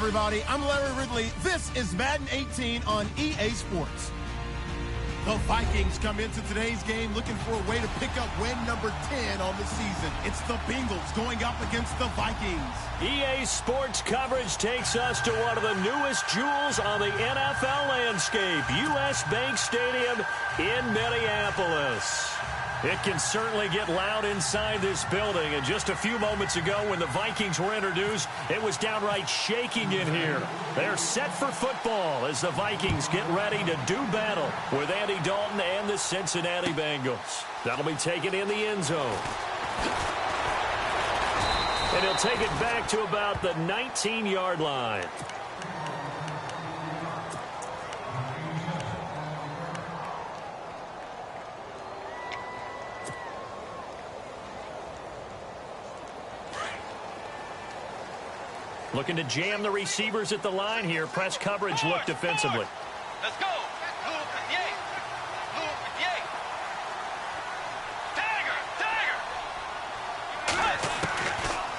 everybody. I'm Larry Ridley. This is Madden 18 on EA Sports. The Vikings come into today's game looking for a way to pick up win number 10 on the season. It's the Bengals going up against the Vikings. EA Sports coverage takes us to one of the newest jewels on the NFL landscape, US Bank Stadium in Minneapolis. It can certainly get loud inside this building, and just a few moments ago when the Vikings were introduced, it was downright shaking in here. They're set for football as the Vikings get ready to do battle with Andy Dalton and the Cincinnati Bengals. That'll be taken in the end zone. And he'll take it back to about the 19-yard line. Looking to jam the receivers at the line here. Press coverage look defensively. Let's go.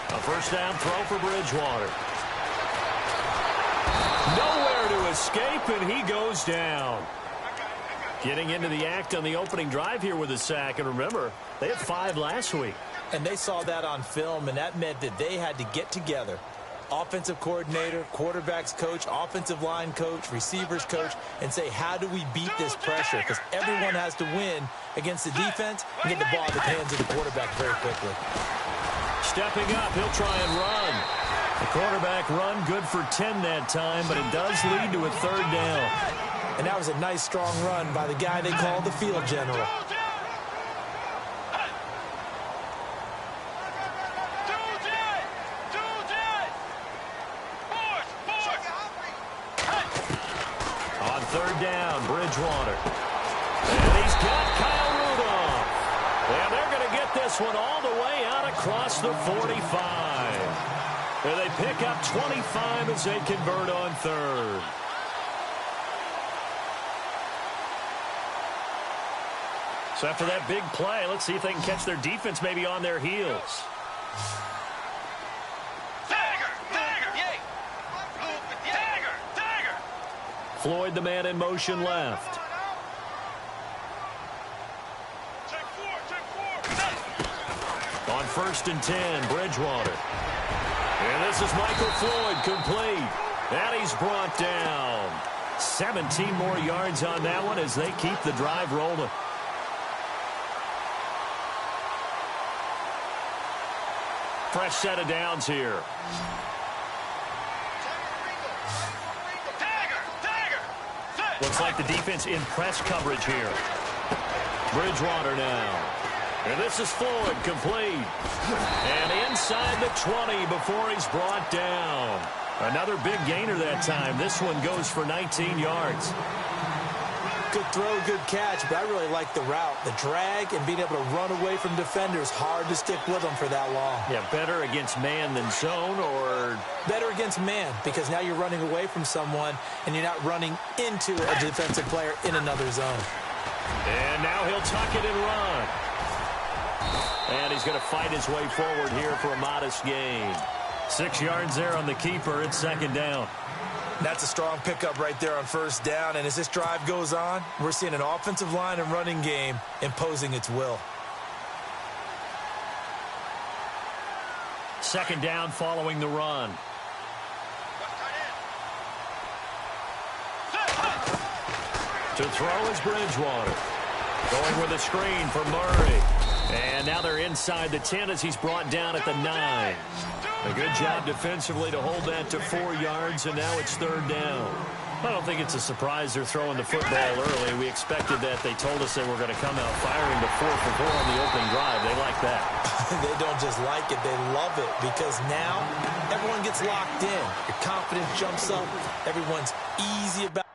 A first down throw for Bridgewater. Nowhere to escape, and he goes down. Getting into the act on the opening drive here with a sack. And remember, they had 5 last week. And they saw that on film, and that meant that they had to get together. Offensive coordinator, quarterbacks coach, offensive line coach, receivers coach, and say, how do we beat this pressure? Because everyone has to win against the defense and get the ball in the hands of the quarterback very quickly. Stepping up, he'll try and run. The quarterback run good for 10 that time, but it does lead to a third down. And that was a nice, strong run by the guy they call the field general. Third down, Bridgewater. And he's got Kyle Rudolph. And they're going to get this one all the way out across the 45. And they pick up 25 as they convert on third. So after that big play, let's see if they can catch their defense maybe on their heels. Floyd, the man in motion left. On 1st and 10, Bridgewater. And this is Michael Floyd, complete. And he's brought down. 17 more yards on that one as they keep the drive rolling. Fresh set of downs here. Looks like the defense in press coverage here. Bridgewater now. And this is Floyd, complete. And inside the 20 before he's brought down. Another big gainer that time. This one goes for 19 yards. Good throw, good catch, but I really like the route. The drag and being able to run away from defenders, hard to stick with them for that long. Yeah, better against man than zone, or? Better against man, because now you're running away from someone and you're not running into a defensive player in another zone. And now he'll tuck it and run. And he's going to fight his way forward here for a modest gain. 6 yards there on the keeper. It's second down. That's a strong pickup right there on first down. And as this drive goes on, we're seeing an offensive line and running game imposing its will. Second down following the run. To throw is Bridgewater. Going with a screen for Murray. And now they're inside the 10 as he's brought down at the 9. A good job defensively to hold that to 4 yards, and now it's third down. I don't think it's a surprise they're throwing the football early. We expected that. They told us they were going to come out firing to 4 for 4 on the opening drive. They like that. They don't just like it, they love it, because now everyone gets locked in. Your confidence jumps up. Everyone's easy about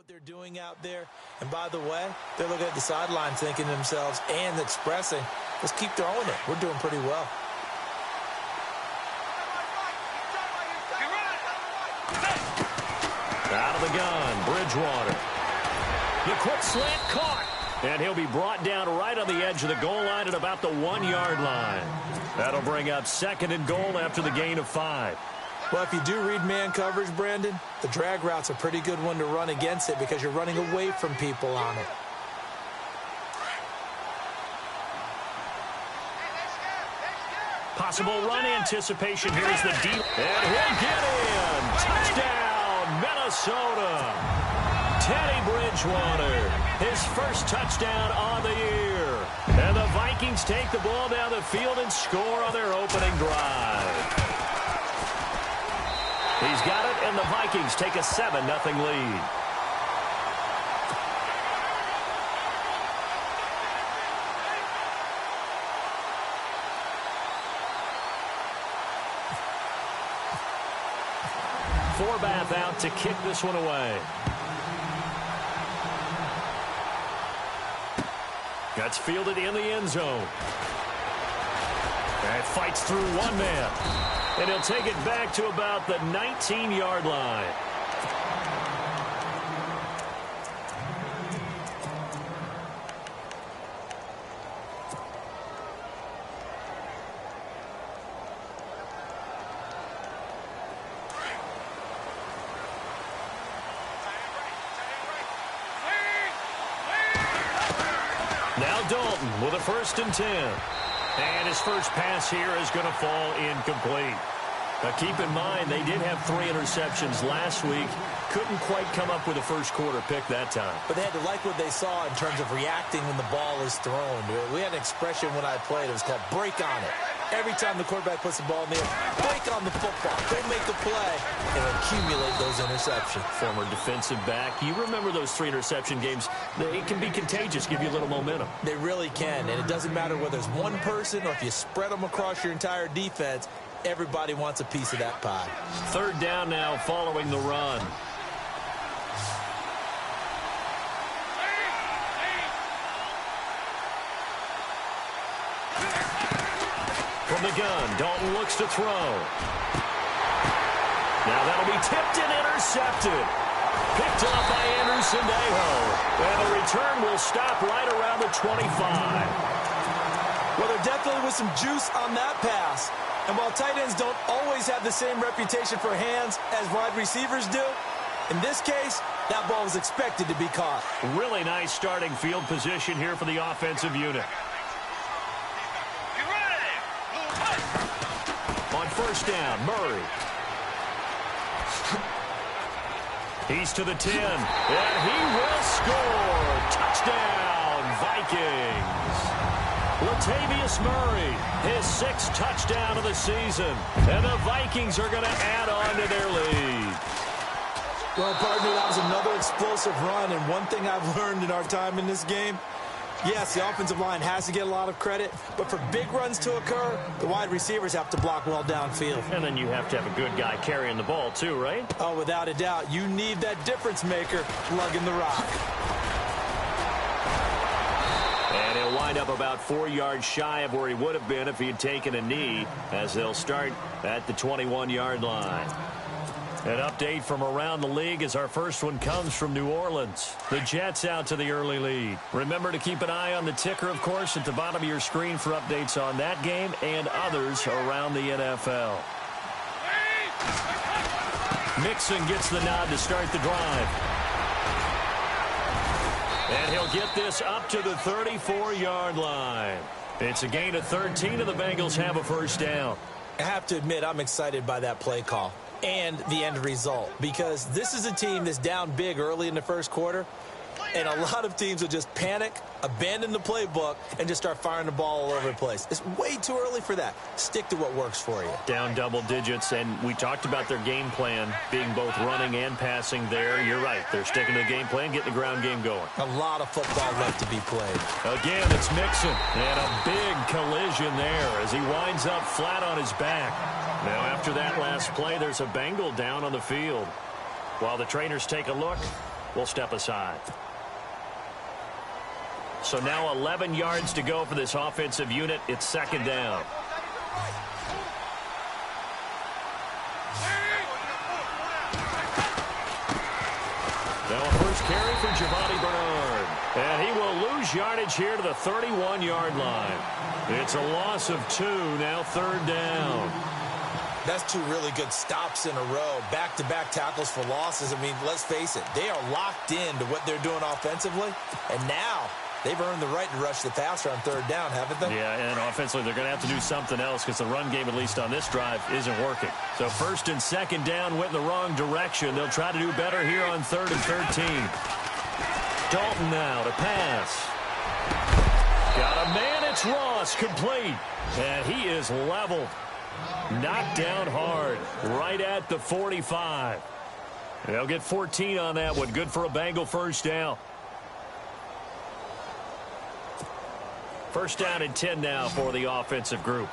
what they're doing out there. And by the way, they're looking at the sideline thinking to themselves and expressing, let's keep throwing it. We're doing pretty well. Out of the gun, Bridgewater. The quick slant caught. And he'll be brought down right on the edge of the goal line at about the 1-yard line. That'll bring up 2nd and goal after the gain of 5. Well, if you do read man coverage, Brandon, the drag route's a pretty good one to run against it because you're running away from people on it. Possible run anticipation. Here's the deep. And he'll get in. Touchdown, Minnesota. Teddy Bridgewater, his first touchdown on the year. And the Vikings take the ball down the field and score on their opening drive. He's got it, and the Vikings take a 7-0 lead. Forbath out to kick this one away. That's fielded in the end zone. And fights through one man. And he'll take it back to about the 19-yard line. Now Dalton with a 1st and 10. And his first pass here is going to fall incomplete. Now keep in mind, they did have 3 interceptions last week. Couldn't quite come up with a first-quarter pick that time. But they had to like what they saw in terms of reacting when the ball is thrown. We had an expression when I played. It was called break on it. Every time the quarterback puts the ball in the air, break on the football. Go make a play and accumulate those interceptions. Former defensive back. You remember those 3 interception games. It can be contagious, give you a little momentum. They really can, and it doesn't matter whether it's one person or if you spread them across your entire defense. Everybody wants a piece of that pie. 3rd down now following the run. From the gun, Dalton looks to throw. Now that'll be tipped and intercepted. Picked up by Anderson Dejo. And the return will stop right around the 25. Well, there definitely was some juice on that pass. And while tight ends don't always have the same reputation for hands as wide receivers do, in this case, that ball was expected to be caught. Really nice starting field position here for the offensive unit. On 1st down, Murray. He's to the 10, and he will score. Touchdown, Vikings. Latavius Murray, his 6th touchdown of the season. And the Vikings are going to add on to their lead. Well, partner, that was another explosive run. And one thing I've learned in our time in this game, yes, the offensive line has to get a lot of credit, but for big runs to occur, the wide receivers have to block well downfield. And then you have to have a good guy carrying the ball too, right? Oh, without a doubt. You need that difference maker lugging the rock. And he'll wind up about 4 yards shy of where he would have been if he had taken a knee, as they'll start at the 21-yard line. An update from around the league as our first one comes from New Orleans. The Jets out to the early lead. Remember to keep an eye on the ticker, of course, at the bottom of your screen for updates on that game and others around the NFL. Mixon gets the nod to start the drive. And he'll get this up to the 34-yard line. It's a gain of 13, and the Bengals have a 1st down. I have to admit, I'm excited by that play call and the end result, because this is a team that's down big early in the 1st quarter, and a lot of teams will just panic, abandon the playbook, and just start firing the ball all over the place. It's way too early for that. Stick to what works for you. Down double digits, and we talked about their game plan being both running and passing there. You're right. They're sticking to the game plan, getting the ground game going. A lot of football left to be played. Again, it's Mixon, and a big collision there as he winds up flat on his back. Now, after that last play, there's a Bengal down on the field. While the trainers take a look, will step aside. So now 11 yards to go for this offensive unit. It's second down. Now a first carry for Giovanni Bernard. And he will lose yardage here to the 31-yard line. It's a loss of 2, now third down. That's 2 really good stops in a row. Back-to-back tackles for losses. I mean, let's face it, they are locked into what they're doing offensively. And now they've earned the right to rush the passer on third down, haven't they? Yeah, and offensively, they're going to have to do something else because the run game, at least on this drive, isn't working. So first and second down went in the wrong direction. They'll try to do better here on 3rd and 13. Dalton now to pass. Got a man, it's Ross, complete. And he is leveled. Knocked down hard, right at the 45. They'll get 14 on that one. Good for a Bengal first down. First down and 10 now for the offensive group.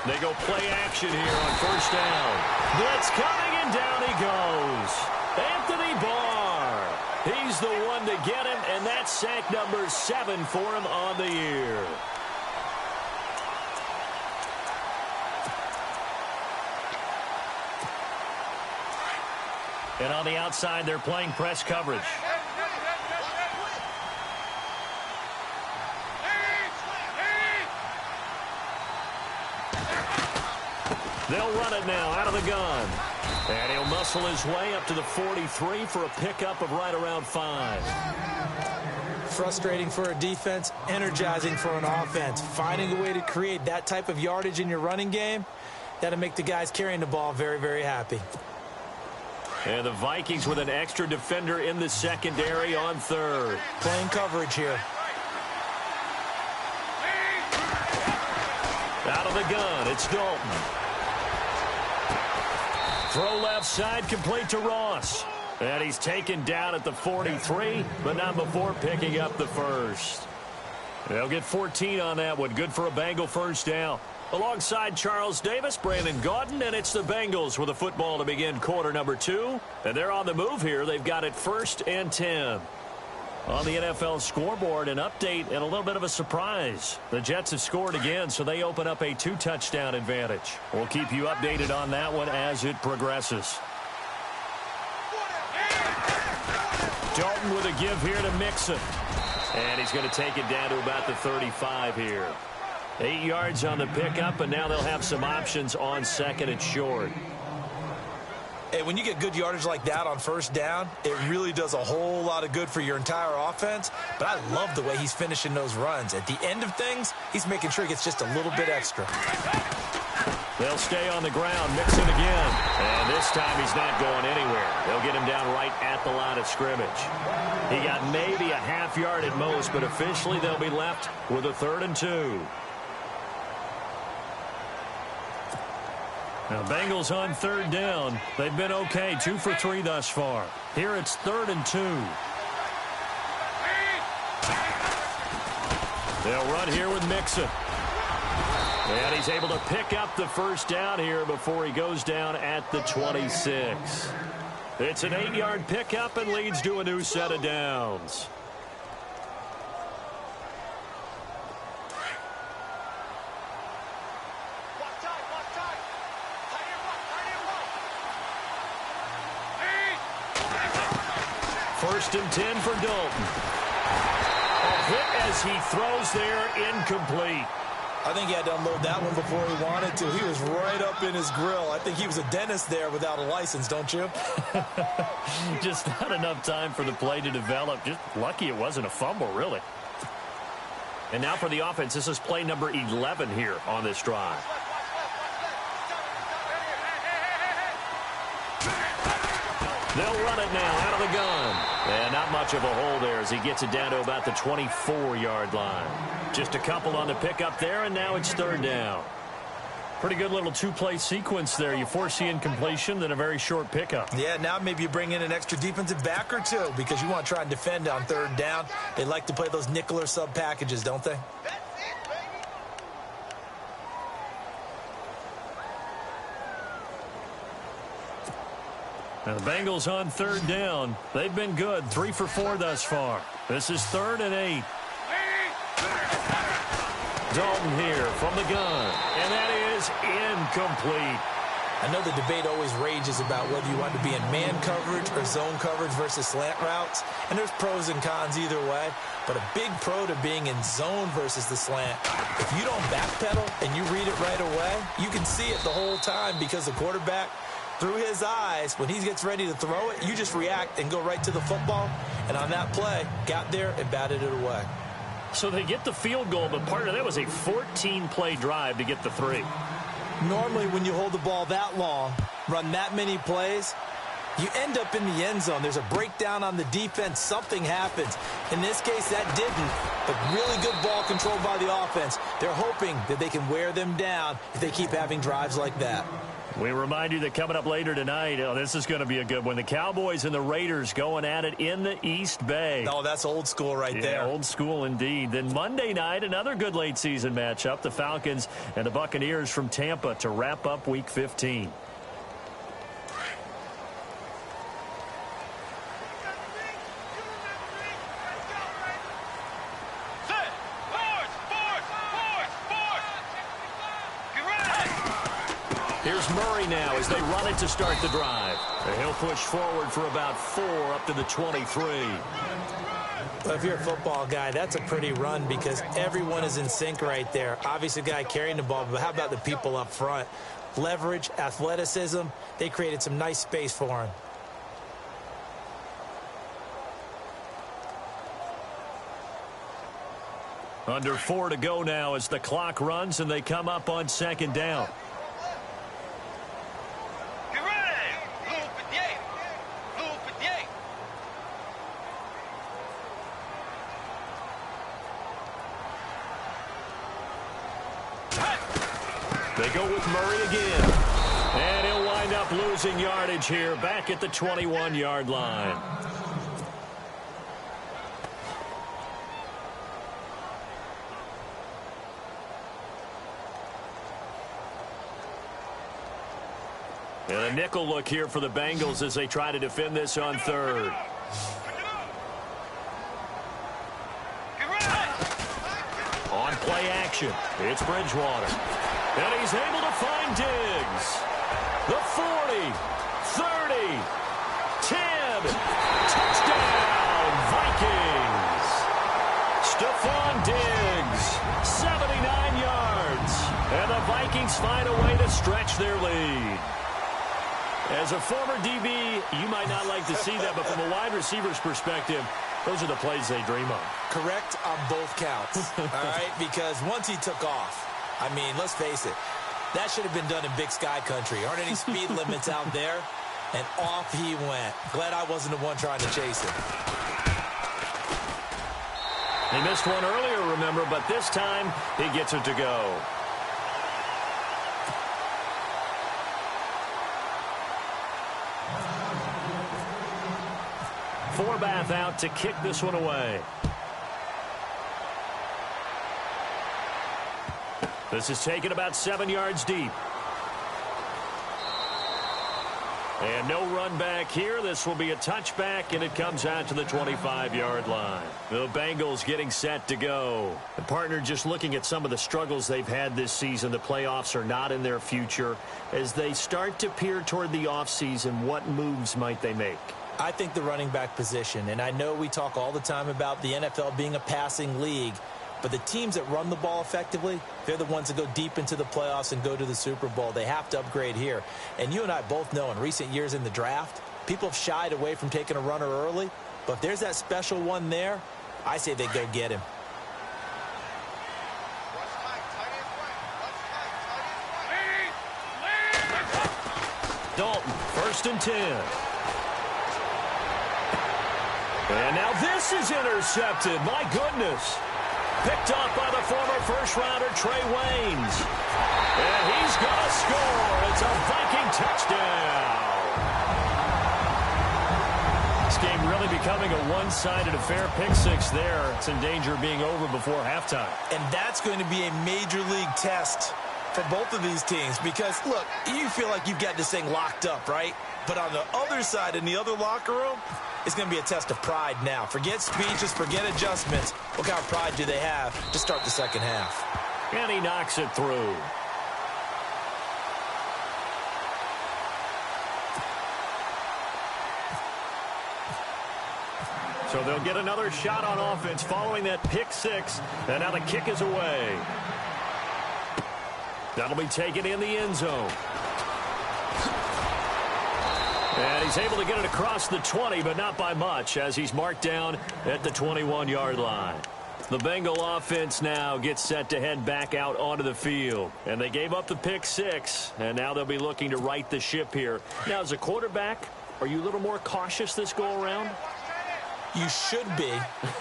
They go play action here on first down. Blitz coming, and down he goes. Anthony Barr. He's the one to get him, and that's sack number 7 for him on the year. And on the outside, they're playing press coverage. They'll run it now out of the gun. And he'll muscle his way up to the 43 for a pickup of right around 5. Frustrating for a defense, energizing for an offense. Finding a way to create that type of yardage in your running game, that'll make the guys carrying the ball very, very happy. And the Vikings with an extra defender in the secondary on 3rd. Playing coverage here. Out of the gun, it's Dalton. Throw left side, complete to Ross. And he's taken down at the 43, but not before picking up the first. They'll get 14 on that one. Good for a Bengal first down. Alongside Charles Davis, Brandon Gaudin, and it's the Bengals with a football to begin quarter number 2. And they're on the move here. They've got it 1st and 10. On the NFL scoreboard, an update and a little bit of a surprise. The Jets have scored again, so they open up a 2-touchdown advantage. We'll keep you updated on that one as it progresses. Dalton with a give here to Mixon. And he's going to take it down to about the 35 here. 8 yards on the pickup, and now they'll have some options on 2nd and short. Hey, when you get good yardage like that on first down, it really does a whole lot of good for your entire offense. But I love the way he's finishing those runs. At the end of things, he's making sure he gets just a little bit extra. They'll stay on the ground, Mixon again. And this time he's not going anywhere. They'll get him down right at the line of scrimmage. He got maybe a half yard at most, but officially they'll be left with a 3rd and 2. Now, Bengals on 3rd down. They've been okay, 2 for 3 thus far. Here it's 3rd and 2. They'll run here with Mixon. And he's able to pick up the first down here before he goes down at the 26. It's an 8-yard pickup and leads to a new set of downs. First and 10 for Dalton. A hit as he throws there, incomplete. I think he had to unload that one before he wanted to. He was right up in his grill. I think he was a dentist there without a license, don't you? Just not enough time for the play to develop. Just lucky it wasn't a fumble, really. And now for the offense, this is play number 11 here on this drive. They'll run it now out of the gun. And not much of a hole there as he gets it down to about the 24-yard line. Just a couple on the pickup there, and now it's 3rd down. Pretty good little 2-play sequence there. You force the incompletion, then a very short pickup. Yeah, now maybe you bring in an extra defensive back or 2 because you want to try and defend on 3rd down. They like to play those nickel or sub packages, don't they? And the Bengals on third down. They've been good, 3 for 4 thus far. This is 3rd and 8. Dalton here from the gun, and that is incomplete. I know the debate always rages about whether you want to be in man coverage or zone coverage versus slant routes, and there's pros and cons either way, but a big pro to being in zone versus the slant. If you don't backpedal and you read it right away, you can see it the whole time because the quarterback, through his eyes, when he gets ready to throw it, you just react and go right to the football, and on that play, got there and batted it away. So they get the field goal, but part of that was a 14-play drive to get the 3. Normally, when you hold the ball that long, run that many plays, you end up in the end zone. There's a breakdown on the defense. Something happens. In this case, that didn't, but really good ball control by the offense. They're hoping that they can wear them down if they keep having drives like that. We remind you that coming up later tonight, this is going to be a good one. The Cowboys and the Raiders going at it in the East Bay. Oh, that's old school right there. Old school indeed. Then Monday night, another good late season matchup. The Falcons and the Buccaneers from Tampa to wrap up Week 15. Here's Murray now as they run it to start the drive. And he'll push forward for about 4 up to the 23. Well, if you're a football guy, that's a pretty run because everyone is in sync right there. Obviously, the guy carrying the ball, but how about the people up front? Leverage, athleticism, they created some nice space for him. Under 4 to go now as the clock runs and they come up on 2nd down. They go with Murray again. And he'll wind up losing yardage here back at the 21-yard line. And a nickel look here for the Bengals as they try to defend this on 3rd. On play action, it's Bridgewater. And he's able to find Diggs. The 40, 30, 10. Touchdown, Vikings. Stephon Diggs, 79 yards. And the Vikings find a way to stretch their lead. As a former DB, you might not like to see that, but from a wide receiver's perspective, those are the plays they dream of. Correct on both counts, all right? Because once he took off, I mean, let's face it, that should have been done in Big Sky Country. Aren't any speed limits out there? And off he went. Glad I wasn't the one trying to chase him. He missed one earlier, remember, but this time he gets it to go. Forbath out to kick this one away. This is taken about 7 yards deep. And no run back here. This will be a touchback, and it comes out to the 25-yard line. The Bengals getting set to go. The partner just looking at some of the struggles they've had this season. The playoffs are not in their future. As they start to peer toward the offseason, what moves might they make? I think the running back position, and I know we talk all the time about the NFL being a passing league, but the teams that run the ball effectively, they're the ones that go deep into the playoffs and go to the Super Bowl. They have to upgrade here. And you and I both know in recent years in the draft, people have shied away from taking a runner early. But if there's that special one there, I say they go get him. Dalton, 1st and 10. And now this is intercepted. My goodness. Picked up by the former first-rounder Trey Waynes. And he's going to score. It's a Viking touchdown. This game really becoming a one-sided affair. Pick 6 there. It's in danger of being over before halftime. And that's going to be a major league test for both of these teams because, look, you feel like you've got this thing locked up, right? But on the other side, in the other locker room, it's going to be a test of pride now. Forget speeches, forget adjustments. What kind of pride do they have to start the second half? And he knocks it through. So they'll get another shot on offense following that pick six. And now the kick is away. That'll be taken in the end zone. And he's able to get it across the 20, but not by much, as he's marked down at the 21-yard line. The Bengal offense now gets set to head back out onto the field. And they gave up the pick six, and now they'll be looking to right the ship here. Now, as a quarterback, are you a little more cautious this go-around? You should be,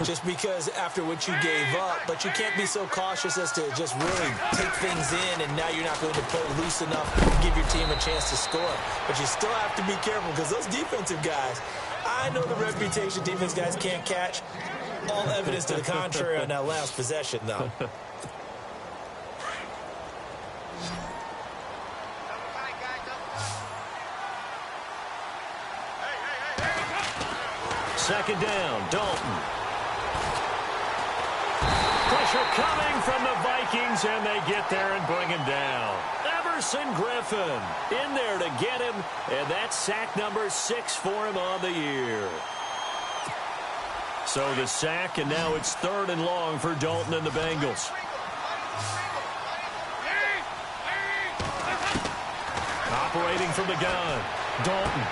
just because after what you gave up, but you can't be so cautious as to just really take things in, and now you're not going to play loose enough to give your team a chance to score. But you still have to be careful because those defensive guys, I know the reputation defense guys can't catch. All evidence to the contrary on that last possession, though. Second down, Dalton. Pressure coming from the Vikings, and they get there and bring him down. Everson Griffin in there to get him, and that's sack number 6 for him on the year. So the sack, and now it's 3rd and long for Dalton and the Bengals. Operating from the gun, Dalton.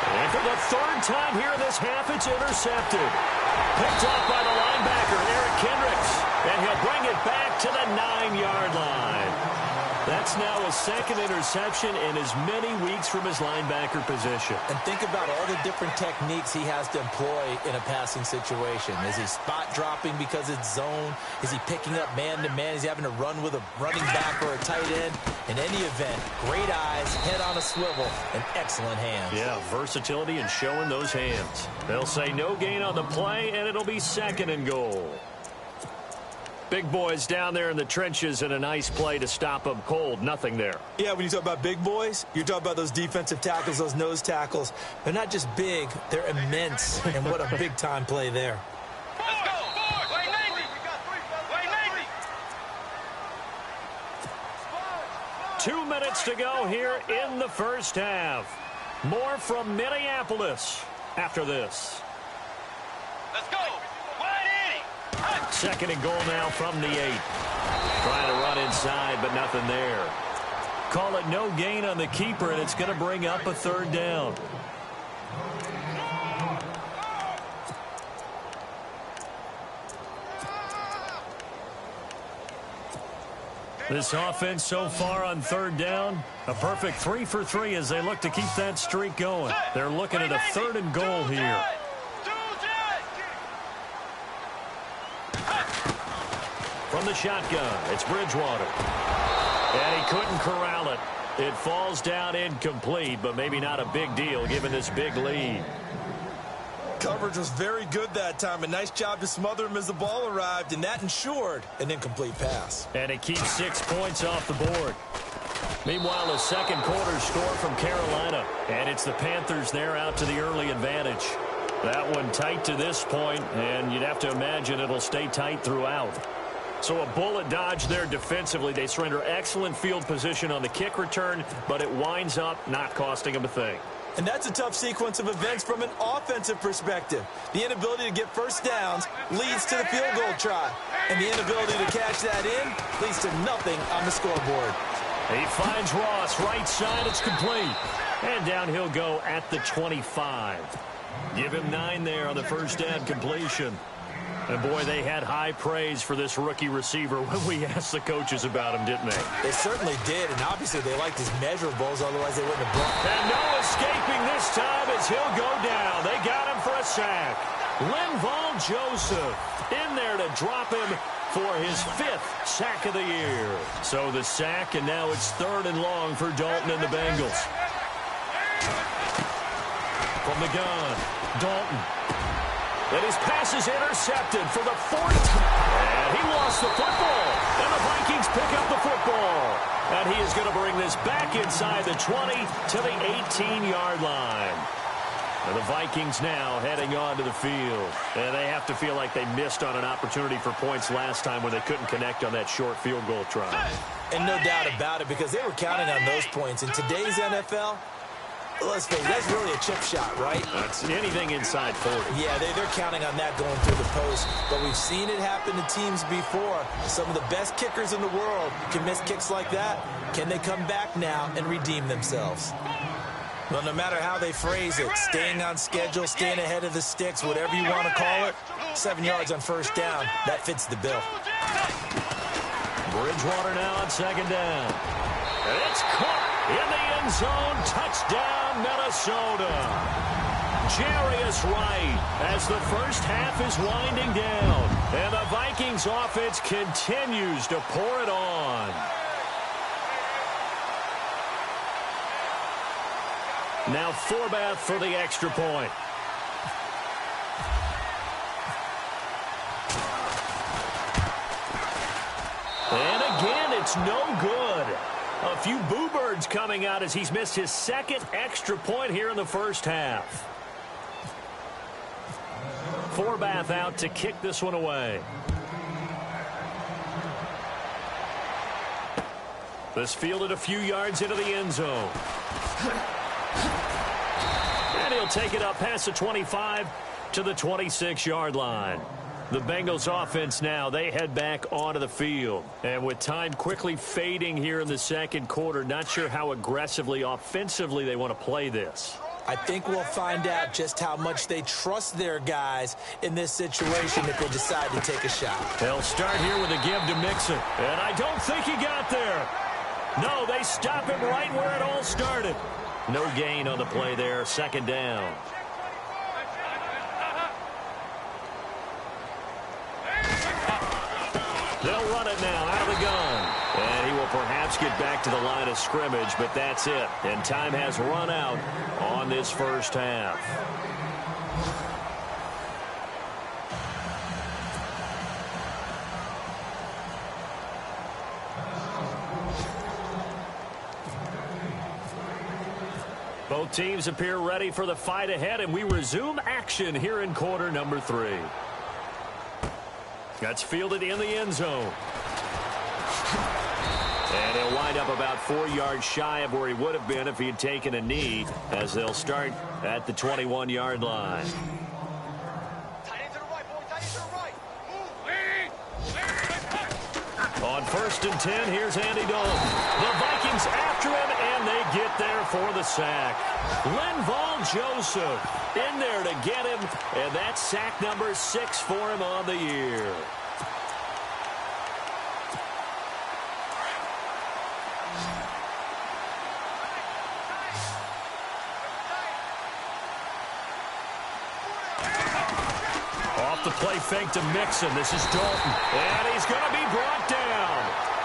And for the 3rd time here in this half, it's intercepted. Picked off by the linebacker, Eric Kendricks. And he'll bring it back to the 9-yard line. That's now a 2nd interception in as many weeks from his linebacker position. And think about all the different techniques he has to employ in a passing situation. Is he spot dropping because it's zone? Is he picking up man-to-man? Is he having to run with a running back or a tight end? In any event, great eyes, head on a swivel, and excellent hands. Yeah, versatility and showing those hands. They'll say no gain on the play, and it'll be 2nd and goal. Big boys down there in the trenches, and a nice play to stop them cold. Nothing there. Yeah, when you talk about big boys, you're talking about those defensive tackles, those nose tackles. They're not just big, they're immense. And what a big-time play there. Let's go. 2 minutes to go here in the first half. More from Minneapolis after this. Let's go. 2nd and goal now from the 8. Trying to run inside, but nothing there. Call it no gain on the keeper, and it's going to bring up a 3rd down. This offense so far on 3rd down, a perfect 3 for 3 as they look to keep that streak going. They're looking at a 3rd and goal here. From the shotgun, it's Bridgewater. And he couldn't corral it. It falls down incomplete, but maybe not a big deal given this big lead. Coverage was very good that time. A nice job to smother him as the ball arrived, and that ensured an incomplete pass. And it keeps 6 points off the board. Meanwhile, a 2nd quarter score from Carolina, and it's the Panthers there out to the early advantage. That one tight to this point, and you'd have to imagine it'll stay tight throughout. So a bullet dodge there defensively. They surrender excellent field position on the kick return, but it winds up not costing them a thing. And that's a tough sequence of events from an offensive perspective. The inability to get first downs leads to the field goal try. And the inability to catch that in leads to nothing on the scoreboard. He finds Ross, right side, it's complete. And down he'll go at the 25. Give him 9 there on the first down completion. And, boy, they had high praise for this rookie receiver when we asked the coaches about him, didn't they? They certainly did, and obviously they liked his measurables, otherwise they wouldn't have brought him. And no escaping this time as he'll go down. They got him for a sack. Linval Joseph in there to drop him for his 5th sack of the year. So the sack, and now it's 3rd and long for Dalton and the Bengals. From the gun, Dalton. And his pass is intercepted for the 4th time. And he lost the football. And the Vikings pick up the football. And he is going to bring this back inside the 20 to the 18-yard line. And the Vikings now heading onto the field. And they have to feel like they missed on an opportunity for points last time when they couldn't connect on that short field goal try. And no doubt about it, because they were counting on those points. In today's NFL, let's face it, that's really a chip shot, right? That's anything inside 40. Yeah, they're counting on that going through the post. But we've seen it happen to teams before. Some of the best kickers in the world can miss kicks like that. Can they come back now and redeem themselves? Well, no matter how they phrase it, staying on schedule, staying ahead of the sticks, whatever you want to call it, 7 yards on first down, that fits the bill. Bridgewater now on second down. And it's caught in the end zone. Touchdown, Minnesota. Jarius Wright as the first half is winding down. And the Vikings offense continues to pour it on. Now Forbath for the extra point. And again, it's no good. A few boo birds coming out as he's missed his second extra point here in the first half. Forbath out to kick this one away. This fielded a few yards into the end zone. And he'll take it up past the 25 to the 26-yard line. The Bengals offense now, they head back onto the field. And with time quickly fading here in the second quarter, not sure how aggressively, offensively they want to play this. I think we'll find out just how much they trust their guys in this situation if they decide to take a shot. They'll start here with a give to Mixon. And I don't think he got there. No, they stop him right where it all started. No gain on the play there, second down. They'll run it now out of the gun. And he will perhaps get back to the line of scrimmage, but that's it. And time has run out on this first half. Both teams appear ready for the fight ahead, and we resume action here in quarter number 3. That's fielded in the end zone. And he'll wind up about 4 yards shy of where he would have been if he had taken a knee, as they'll start at the 21-yard line. On 1st and 10, here's Andy Dalton. The Vikings after him, and they get there for the sack. Linval Joseph in there to get him, and that's sack number 6 for him on the year. Off the play fake to Mixon. This is Dalton. And he's going to be brought down.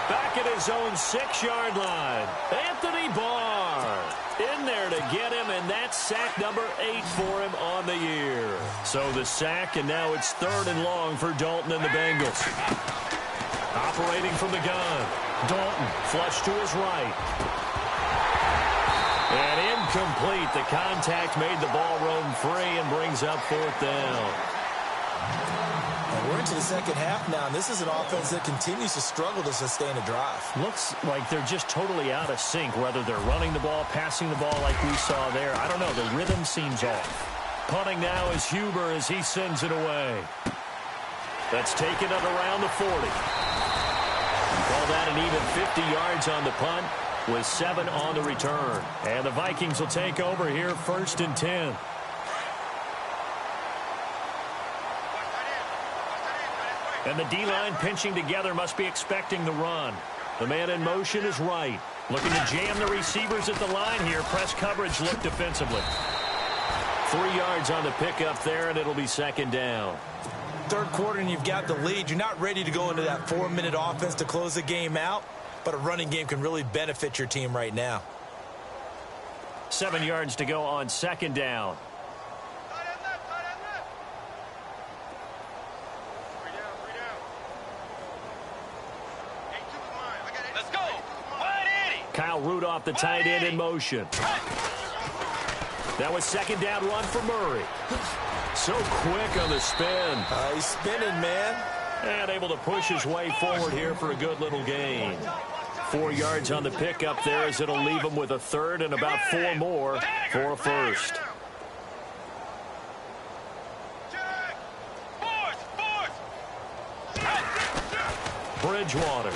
Back at his own 6-yard line. Anthony Barr in there to get him, and that's sack number 8 for him on the year. So the sack, and now it's 3rd and long for Dalton and the Bengals. Operating from the gun. Dalton flush to his right. And incomplete. The contact made the ball roam free and brings up 4th down. And we're into the second half now, and this is an offense that continues to struggle to sustain a drive. Looks like they're just totally out of sync, whether they're running the ball, passing the ball like we saw there. I don't know. The rhythm seems off. Punting now is Huber as he sends it away. That's taken at around the 40. Call that an even 50 yards on the punt with 7 on the return. And the Vikings will take over here 1st and 10. And the D-line pinching together must be expecting the run. The man in motion is Wright. Looking to jam the receivers at the line here. Press coverage look defensively. 3 yards on the pickup there, and it'll be 2nd down. 3rd quarter, and you've got the lead. You're not ready to go into that 4-minute offense to close the game out, but a running game can really benefit your team right now. 7 yards to go on 2nd down. Let's go. Wide Kyle Rudolph, the tight end, in motion. That was second down run for Murray. So quick on the spin. He's spinning, man. And able to push his way forward here for a good little gain. 4 yards on the pickup there as it'll leave him with a third and about 4 more for a first. Bridgewater.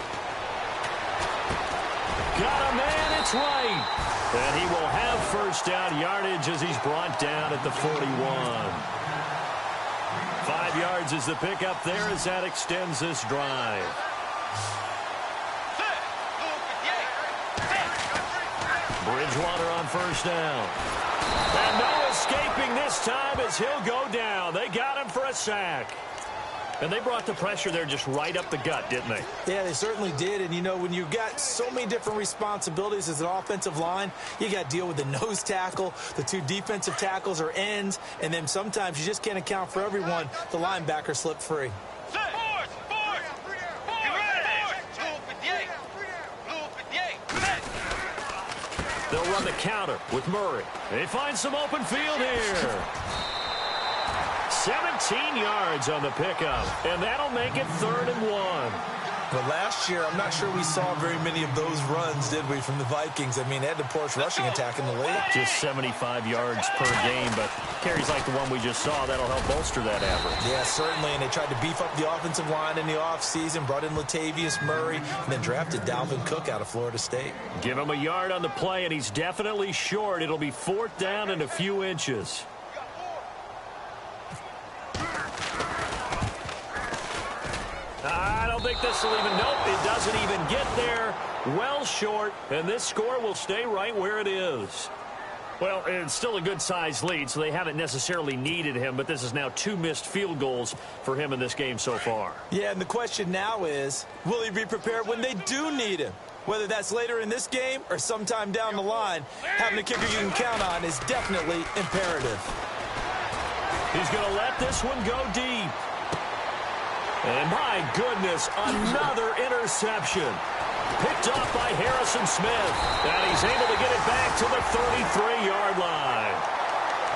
Got a man, it's right. And he will have first down yardage as he's brought down at the 41. 5 yards is the pickup there as that extends this drive. Bridgewater on first down. And no escaping this time as he'll go down. They got him for a sack. And they brought the pressure there just right up the gut, didn't they? Yeah, they certainly did. And, you know, when you've got so many different responsibilities as an offensive line, you got to deal with the nose tackle, the 2 defensive tackles or ends, and then sometimes you just can't account for everyone. The linebacker slipped free. They'll run the counter with Murray. They find some open field here. 17 yards on the pickup, and that'll make it 3rd and 1. But last year, I'm not sure we saw very many of those runs, did we, from the Vikings? I mean, they had the poorest rushing attack in the league. Just 75 yards per game, but carries like the one we just saw, that'll help bolster that average. Yeah, certainly, and they tried to beef up the offensive line in the offseason, brought in Latavius Murray, and then drafted Dalvin Cook out of Florida State. Give him a yard on the play, and he's definitely short. It'll be 4th down and a few inches. I don't think this will even, nope, it doesn't even get there. Well short, and this score will stay right where it is. Well, it's still a good-sized lead, so they haven't necessarily needed him, but this is now 2 missed field goals for him in this game so far. Yeah, and the question now is, will he be prepared when they do need him? Whether that's later in this game or sometime down the line, having a kicker you can count on is definitely imperative. He's going to let this one go deep. And my goodness, another interception. Picked off by Harrison Smith. And he's able to get it back to the 33-yard line.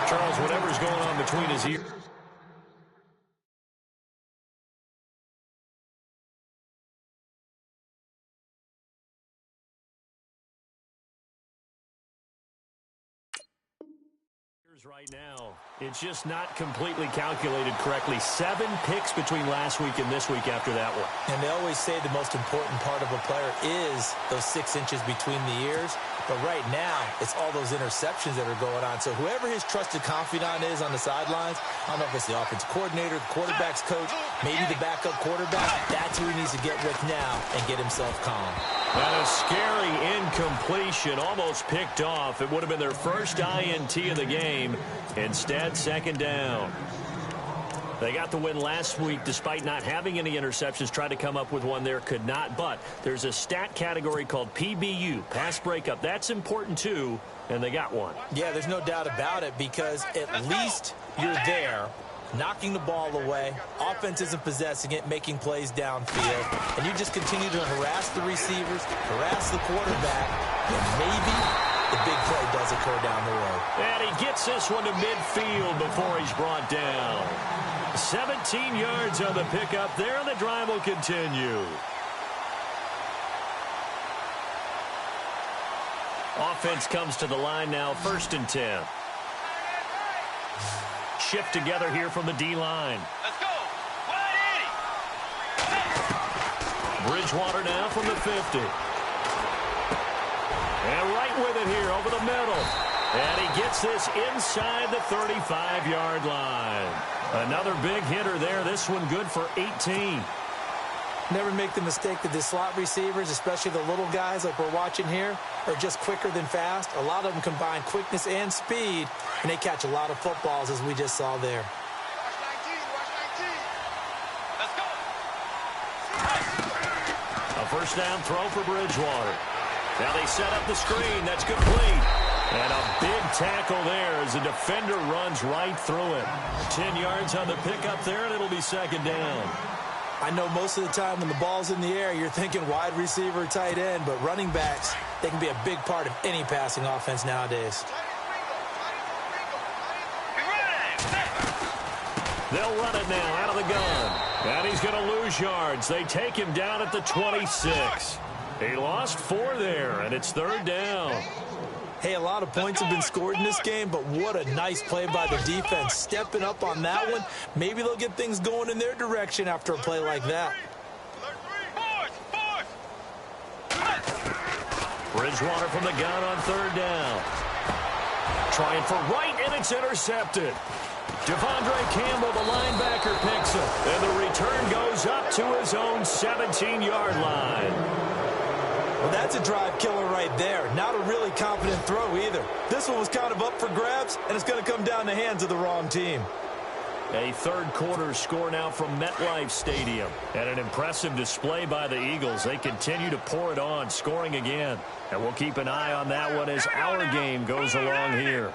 Charles, whatever's going on between his ears. Right now, it's just not completely calculated correctly. 7 picks between last week and this week after that one. And they always say the most important part of a player is those 6 inches between the ears. But right now, it's all those interceptions that are going on. So whoever his trusted confidant is on the sidelines, I don't know if it's the offensive coordinator, the quarterback's coach, maybe the backup quarterback, that's who he needs to get with now and get himself calm. And a scary incompletion, almost picked off. It would have been their first INT of the game. Instead, 2nd down. They got the win last week despite not having any interceptions. Tried to come up with one there, could not. But there's a stat category called PBU, pass breakup. That's important too, and they got one. Yeah, there's no doubt about it because at least you're there, knocking the ball away, offense isn't possessing it, making plays downfield, and you just continue to harass the receivers, harass the quarterback, and maybe the big play does occur down the road. And he gets this one to midfield before he's brought down. 17 yards on the pickup there, and the drive will continue. Offense comes to the line now, 1st and 10. Shift together here from the D-line. Let's go. 180. Bridgewater now from the 50. And right with it here over the middle. And he gets this inside the 35-yard line. Another big hitter there. This one good for 18. Never make the mistake that the slot receivers, especially the little guys like we're watching here, are just quicker than fast. A lot of them combine quickness and speed, and they catch a lot of footballs, as we just saw there. Let's go. A first down throw for Bridgewater. Now they set up the screen. That's complete. And a big tackle there as the defender runs right through him. 10 yards on the pickup there, and it'll be 2nd down. I know most of the time when the ball's in the air, you're thinking wide receiver, tight end, but running backs, They can be a big part of any passing offense nowadays. They'll run it now out of the gun. And he's going to lose yards. They take him down at the 26. He lost 4 there, and it's 3rd down. Hey, a lot of points have been scored in this game, but what a nice play by the defense. Stepping up on that one, maybe they'll get things going in their direction after a play like that. Bridgewater from the gun on 3rd down. Trying for right, and it's intercepted. Devondre Campbell, the linebacker, picks it. And the return goes up to his own 17-yard line. Well, that's a drive killer right there. Not a really confident throw either. This one was kind of up for grabs, and it's going to come down the hands of the wrong team. A third quarter score now from MetLife Stadium. And an impressive display by the Eagles. They continue to pour it on, scoring again. And we'll keep an eye on that one as our game goes along here.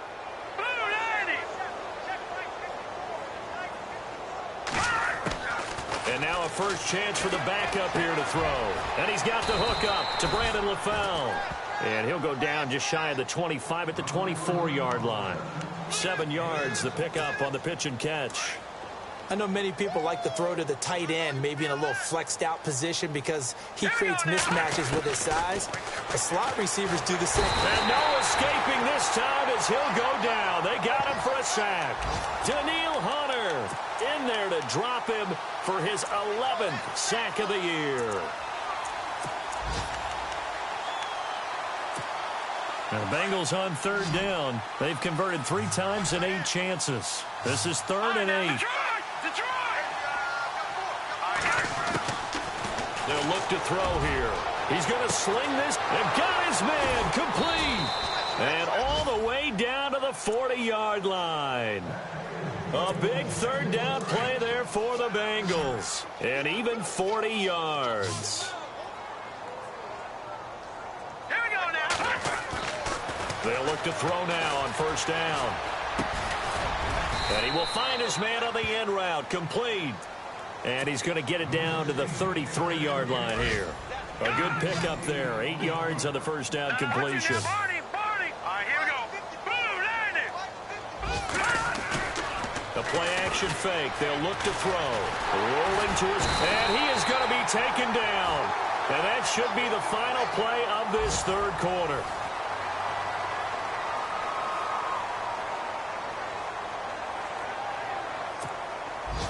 And now a first chance for the backup here to throw. And he's got the hook up to Brandon LaFell. And he'll go down just shy of the 25 at the 24-yard line. 7 yards, the pickup on the pitch and catch. I know many people like to throw to the tight end, maybe in a little flexed out position because he creates mismatches with his size. The slot receivers do the same. And no escaping this time as he'll go down. They got him for a sack. Daniil Hunter in there to drop him for his 11th sack of the year. And the Bengals on 3rd down. They've converted 3 times in 8 chances. This is 3rd and 8. They'll look to throw here. He's going to sling this and got his man complete. And all the way down to the 40-yard line. A big 3rd down play there for the Bengals. And even 40 yards. Here we go now. They'll look to throw now on 1st down. And he will find his man on the end route, complete. And he's going to get it down to the 33-yard line here. A good pickup there, 8 yards on the 1st down completion. All right, here we go. Boom, The play action fake. They'll look to throw. Rolling to his, and he is going to be taken down. And that should be the final play of this 3rd quarter.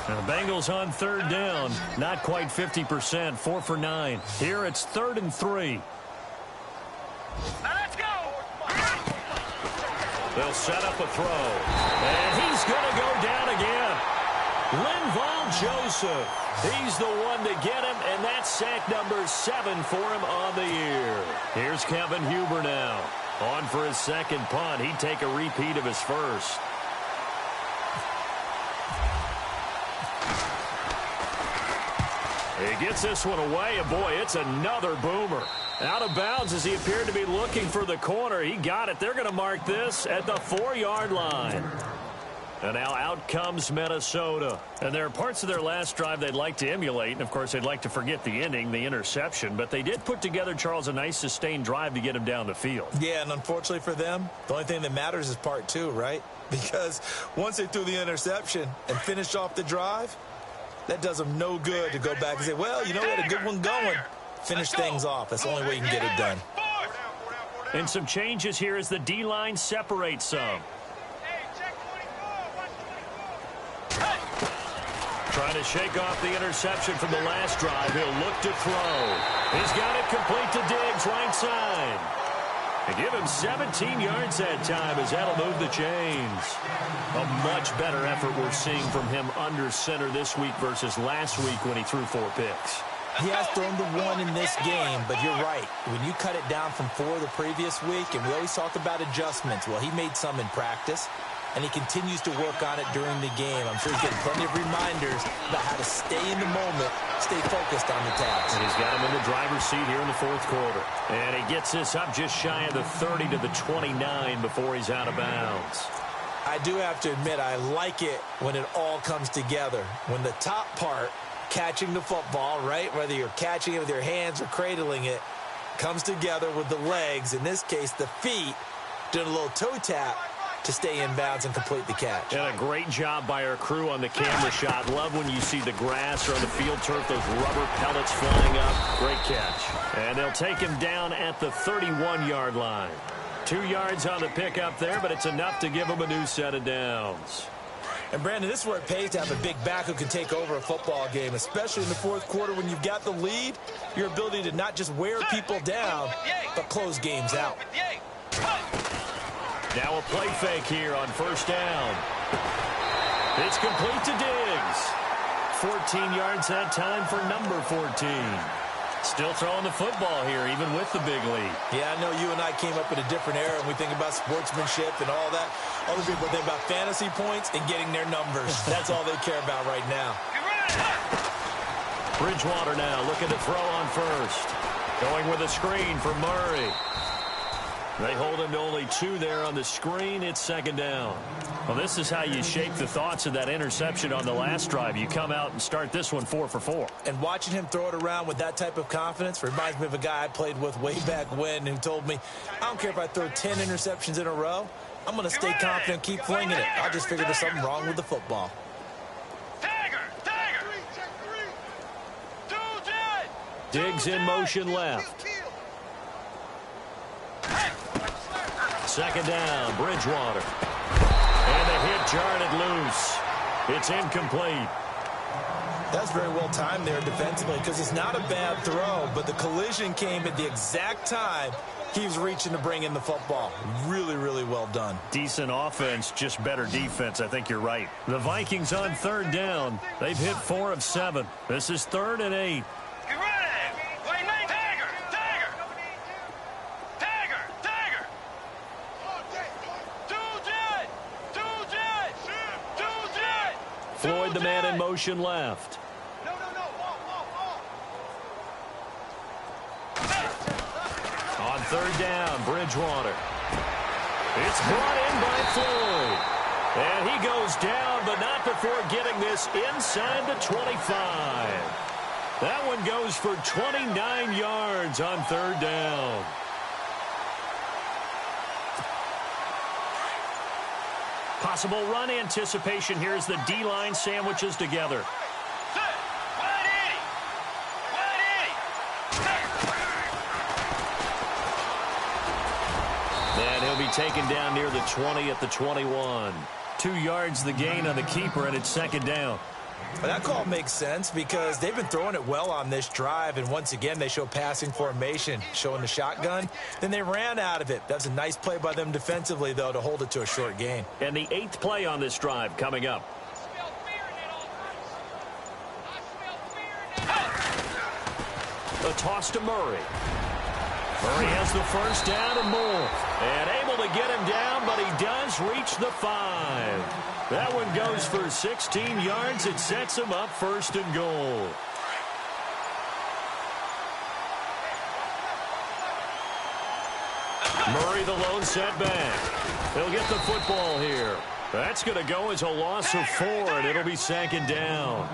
And the Bengals on 3rd down. Not quite 50%, 4 for 9. Here it's 3rd and 3. Now let's go. They'll set up a throw. And he's going to go down again. Linval Joseph. He's the one to get him, and that's sack number 7 for him on the year. Here's Kevin Huber now. On for his 2nd punt. He'd take a repeat of his 1st. He gets this one away, and boy, it's another boomer. Out of bounds as he appeared to be looking for the corner. He got it. They're going to mark this at the 4-yard line. And now out comes Minnesota. And there are parts of their last drive they'd like to emulate. And, of course, they'd like to forget the ending, the interception. But they did put together, Charles, a nice sustained drive to get him down the field. Yeah, and unfortunately for them, the only thing that matters is part 2, right? Because once they threw the interception and finished off the drive, that does them no good to go back and say, well, you know, we had a good one going. Finish things off. That's the only way you can get it done. And some changes here as the D-line separates some. Trying to shake off the interception from the last drive. He'll look to throw. He's got it complete to Diggs, right side. And give him 17 yards that time as that'll move the chains. A much better effort we're seeing from him under center this week versus last week when he threw 4 picks. He has thrown the 1 in this game, but you're right. When you cut it down from 4 the previous week, and we always talk about adjustments, well, he made some in practice, and he continues to work on it during the game. I'm sure he's getting plenty of reminders about how to stay in the moment, stay focused on the task. And he's got him in the driver's seat here in the 4th quarter. And he gets this up just shy of the 30 to the 29 before he's out of bounds. I do have to admit, I like it when it all comes together. When the top part, catching the football, right, whether you're catching it with your hands or cradling it, comes together with the legs, in this case the feet, doing a little toe tap to stay in bounds and complete the catch. And a great job by our crew on the camera shot. Love when you see the grass or on the field turf, those rubber pellets flying up. Great catch. And they'll take him down at the 31-yard line. 2 yards on the pickup there, but it's enough to give him a new set of downs. And, Brandon, this is where it pays to have a big back who can take over a football game, especially in the fourth quarter when you've got the lead. Your ability to not just wear people down, but close games out. Now a play fake here on first down. It's complete to Diggs. 14 yards that time for number 14. Still throwing the football here, even with the big lead. Yeah, I know you and I came up in a different era, and we think about sportsmanship and all that. Other people think about fantasy points and getting their numbers. That's all they care about right now. Bridgewater now looking to throw on first. Going with a screen for Murray. They hold him to only 2 there on the screen. It's second down. Well, this is how you shape the thoughts of that interception on the last drive. You come out and start this one 4 for 4. And watching him throw it around with that type of confidence reminds me of a guy I played with way back when who told me, I don't care if I throw 10 interceptions in a row. I'm going to stay confident, keep flinging it. I just figured there's something wrong with the football. Diggs in motion left. Second down, Bridgewater. And the hit jarred it loose. It's incomplete. That's very well timed there defensively because it's not a bad throw, but the collision came at the exact time he was reaching to bring in the football. Really, really well done. Decent offense, just better defense. I think you're right. The Vikings on third down. They've hit 4 of 7. This is 3rd and 8. Floyd, the man in motion left. On third down, Bridgewater. It's brought in by Floyd. And he goes down, but not before getting this inside the 25. That one goes for 29 yards on third down. Possible run anticipation here as the D-line sandwiches together. And he'll be taken down near the 20 at the 21. 2 yards the gain on the keeper, and it's second down. Well, that call makes sense because they've been throwing it well on this drive, and once again they show passing formation, showing the shotgun. Then they ran out of it. That's a nice play by them defensively, though, to hold it to a short gain. And the 8th play on this drive coming up. A toss to Murray. Murray has the first down and more. And able to get him down, but he does reach the 5. That one goes for 16 yards. It sets him up first and goal. Murray the lone setback. He'll get the football here. That's going to go as a loss of 4, and it'll be second down.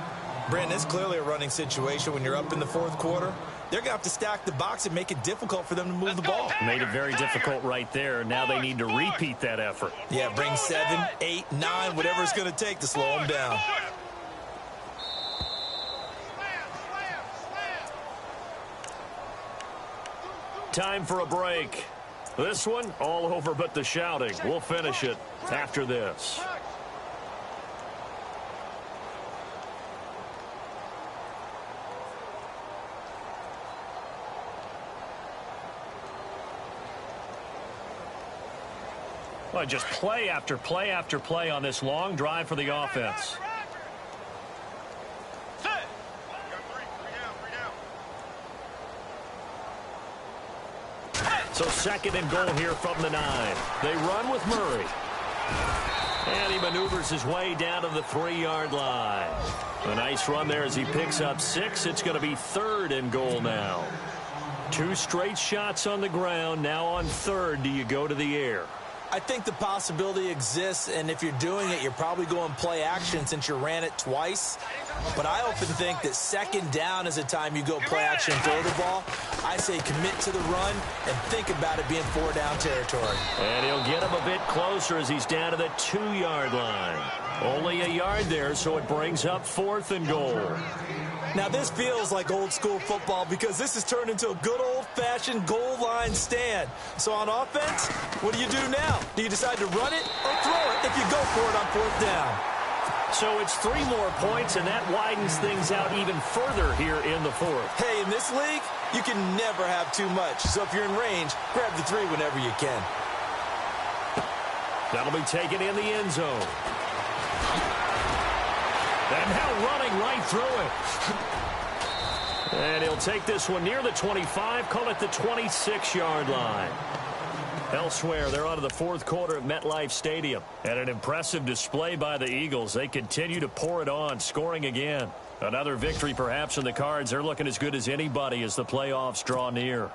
Brandon, it's clearly a running situation when you're up in the fourth quarter. They're going to have to stack the box and make it difficult for them to move the ball. Made it very difficult right there. Now they need to repeat that effort. Yeah, bring 7, 8, 9, whatever it's going to take to slow them down. Time for a break. This one, all over but the shouting. We'll finish it after this. Well, just play after play after play on this long drive for the offense. So second and goal here from the 9. They run with Murray. And he maneuvers his way down to the 3-yard line. A nice run there as he picks up 6. It's going to be 3rd and goal now. 2 straight shots on the ground. Now on 3rd, do you go to the air? I think the possibility exists, and if you're doing it, you're probably going play action since you ran it twice. But I often think that second down is a time you go play action and throw the ball. I say commit to the run and think about it being 4-down territory. And he'll get him a bit closer as he's down to the 2-yard line. Only a yard there, so it brings up 4th and goal. Now, this feels like old-school football because this has turned into a good old-fashioned goal line stand. So on offense, what do you do now? Do you decide to run it or throw it if you go for it on 4th down? So it's 3 more points, and that widens things out even further here in the 4th. Hey, in this league, you can never have too much. So if you're in range, grab the 3 whenever you can. That'll be taken in the end zone. And now running right through it. And he'll take this one near the 25, call it the 26-yard line. Elsewhere, they're on to the 4th quarter of MetLife Stadium. And an impressive display by the Eagles. They continue to pour it on, scoring again. Another victory perhaps in the cards. They're looking as good as anybody as the playoffs draw near.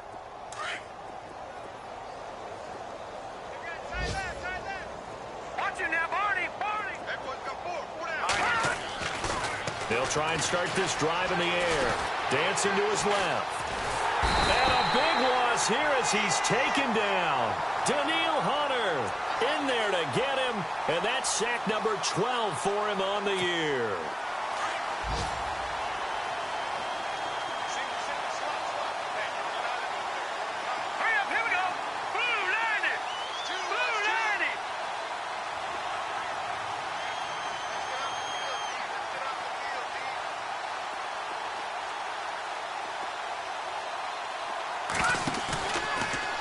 They'll try and start this drive in the air. Dancing to his left. And a big loss here as he's taken down. Daniil Hunter in there to get him. And that's sack number 12 for him on the year.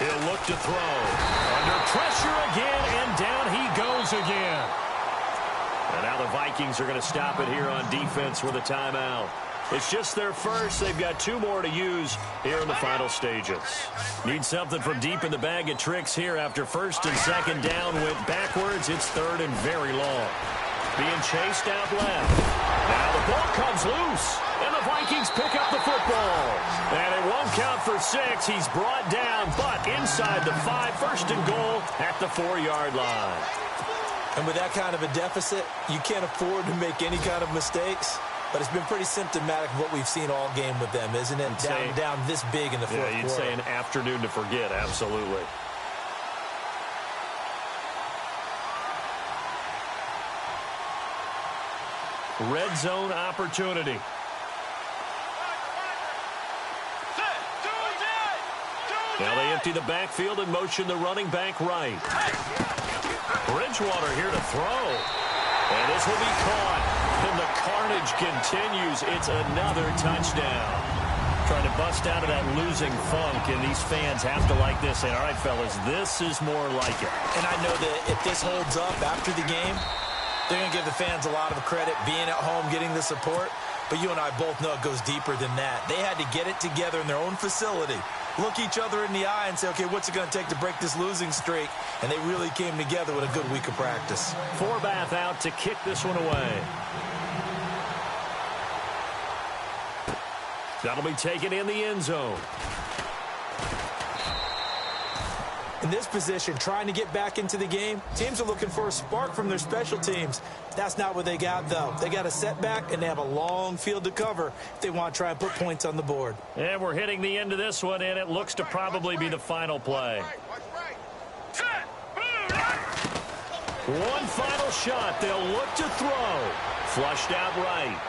He'll look to throw. Under pressure again, and down he goes again. And now the Vikings are going to stop it here on defense with a timeout. It's just their first. They've got 2 more to use here in the final stages. Need something from deep in the bag of tricks here after 1st and 2nd down. Went backwards. It's 3rd and very long. Being chased out left. Now the ball comes loose. And the Vikings pick up the football. And it won't count for 6. He's brought down, but inside the 5. 1st and goal at the 4-yard line. And with that kind of a deficit, you can't afford to make any kind of mistakes. But it's been pretty symptomatic of what we've seen all game with them, isn't it? Down this big in the 4th quarter. Yeah, you'd say an afternoon to forget, absolutely. Red zone opportunity. Now they empty the backfield and motion the running back right. Bridgewater here to throw. And this will be caught. And the carnage continues. It's another touchdown. Trying to bust out of that losing funk, and these fans have to like this. And all right, fellas, this is more like it. And I know that if this holds up after the game, they're going to give the fans a lot of credit being at home, getting the support. But you and I both know it goes deeper than that. They had to get it together in their own facility, look each other in the eye and say, okay, what's it going to take to break this losing streak? And they really came together with a good week of practice. Forbath out to kick this one away. That'll be taken in the end zone. In this position, trying to get back into the game, teams are looking for a spark from their special teams. That's not what they got, though. They got a setback, and they have a long field to cover if they want to try and put points on the board. And we're hitting the end of this one, and it looks to probably be the final play. One final shot. They'll look to throw. Flushed out right.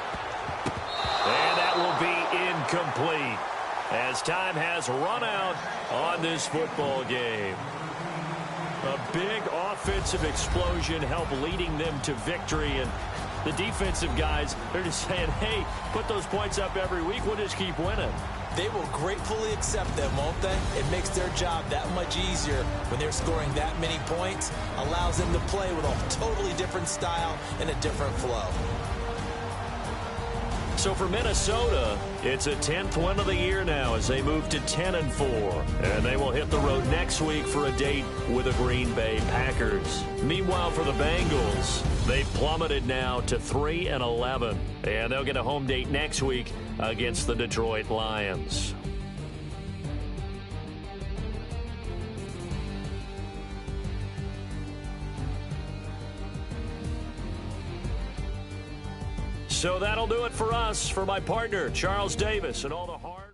And that will be incomplete, as time has run out on this football game. A big offensive explosion helped leading them to victory, and the defensive guys, they're just saying, hey, put those points up every week, we'll just keep winning. They will gratefully accept them, won't they? It makes their job that much easier when they're scoring that many points, allows them to play with a totally different style and a different flow. So for Minnesota, it's a 10th win of the year now as they move to 10-4. And they will hit the road next week for a date with the Green Bay Packers. Meanwhile, for the Bengals, they've plummeted now to 3-11. And they'll get a home date next week against the Detroit Lions. So that'll do it for us. For my partner, Charles Davis, and all the hard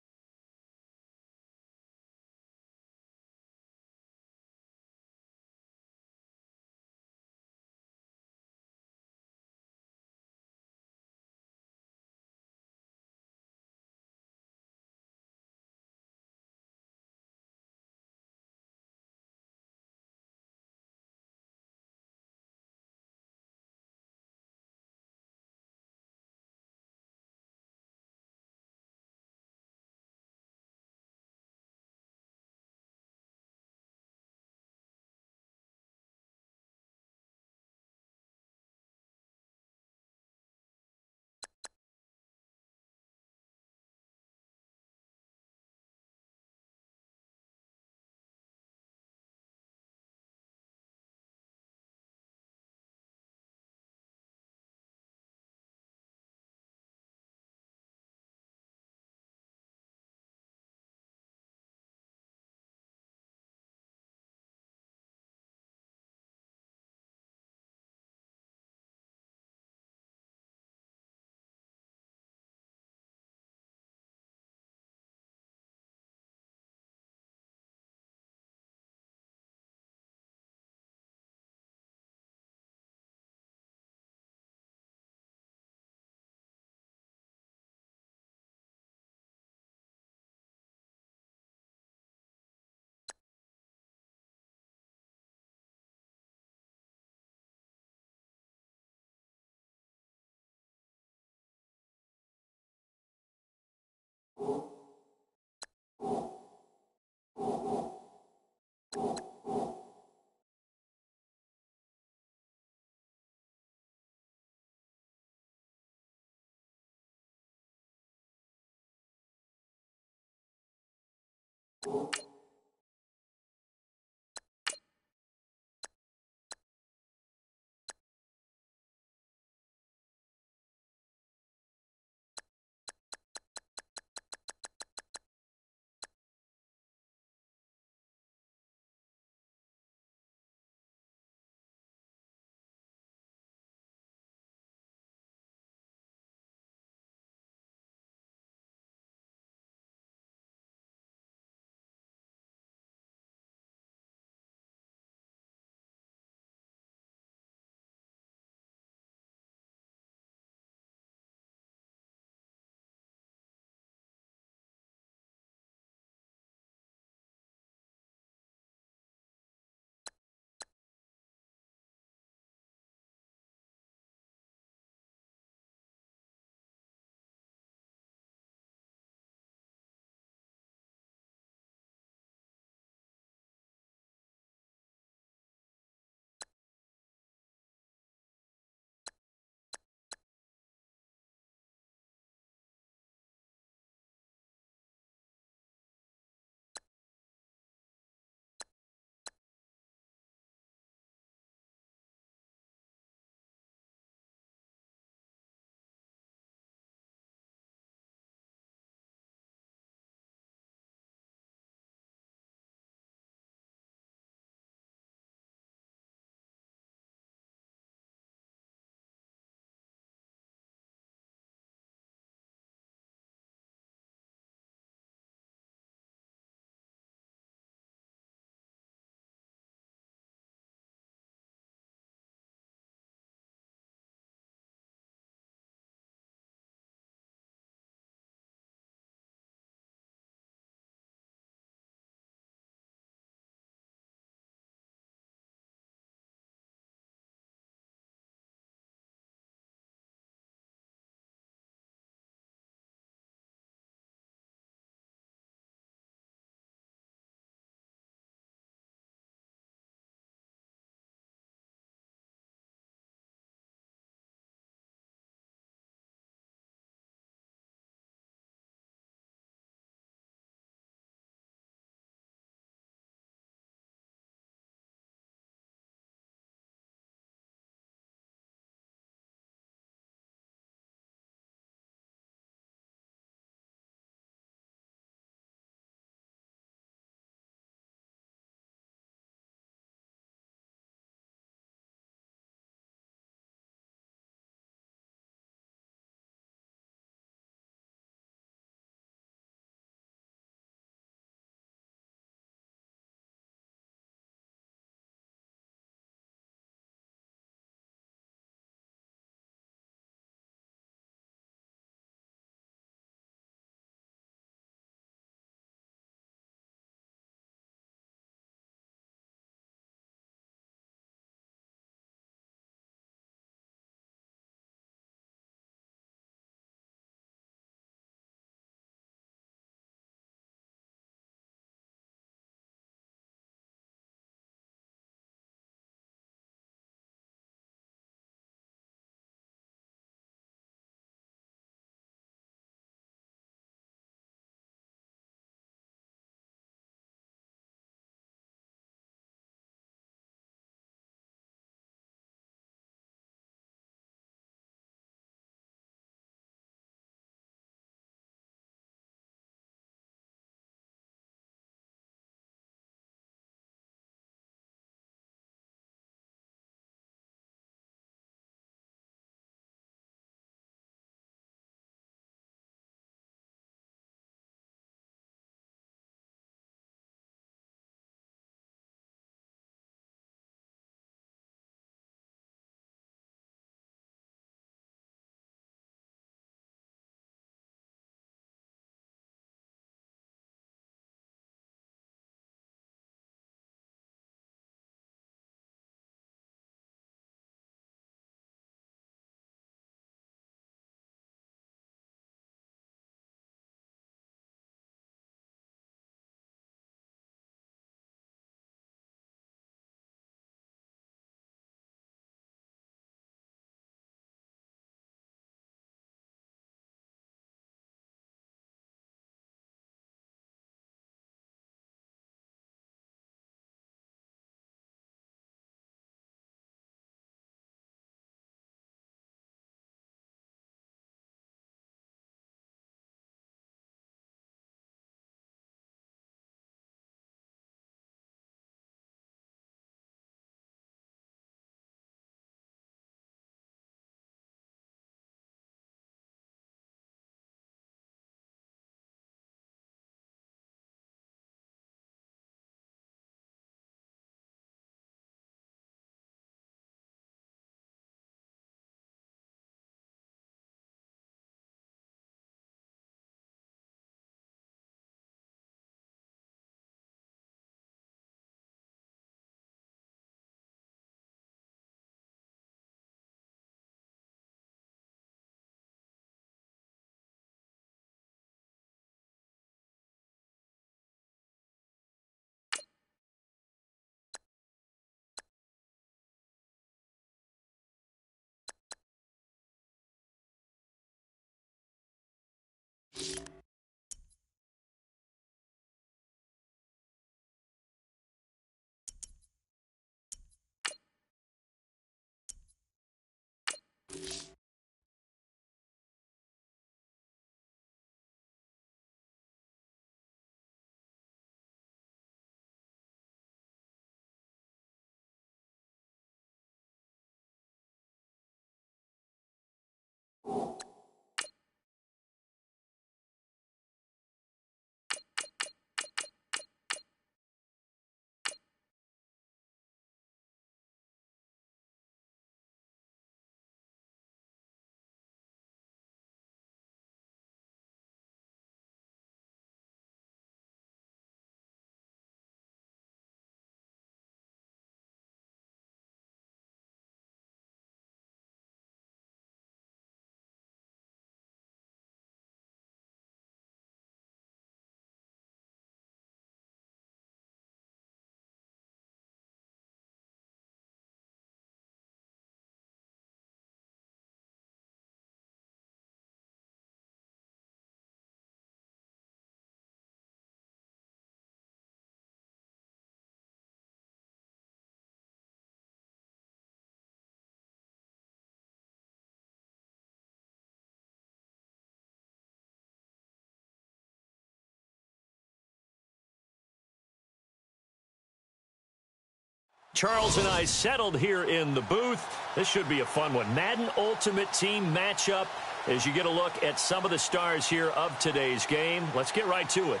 Charles and I settled here in the booth. This should be a fun one. Madden Ultimate Team matchup as you get a look at some of the stars here of today's game. Let's get right to it.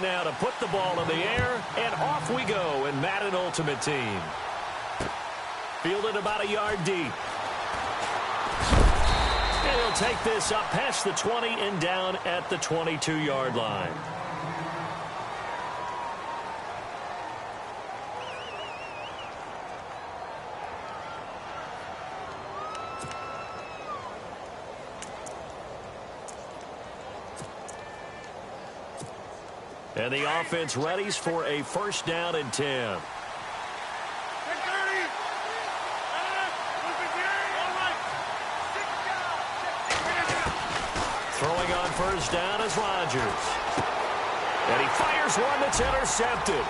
Now to put the ball in the air, and off we go in Madden Ultimate Team. Fielded about a yard deep. And he'll take this up past the 20 and down at the 22-yard line. And the offense readies for a first down and 10. Throwing on first down is Rodgers. And he fires one that's intercepted.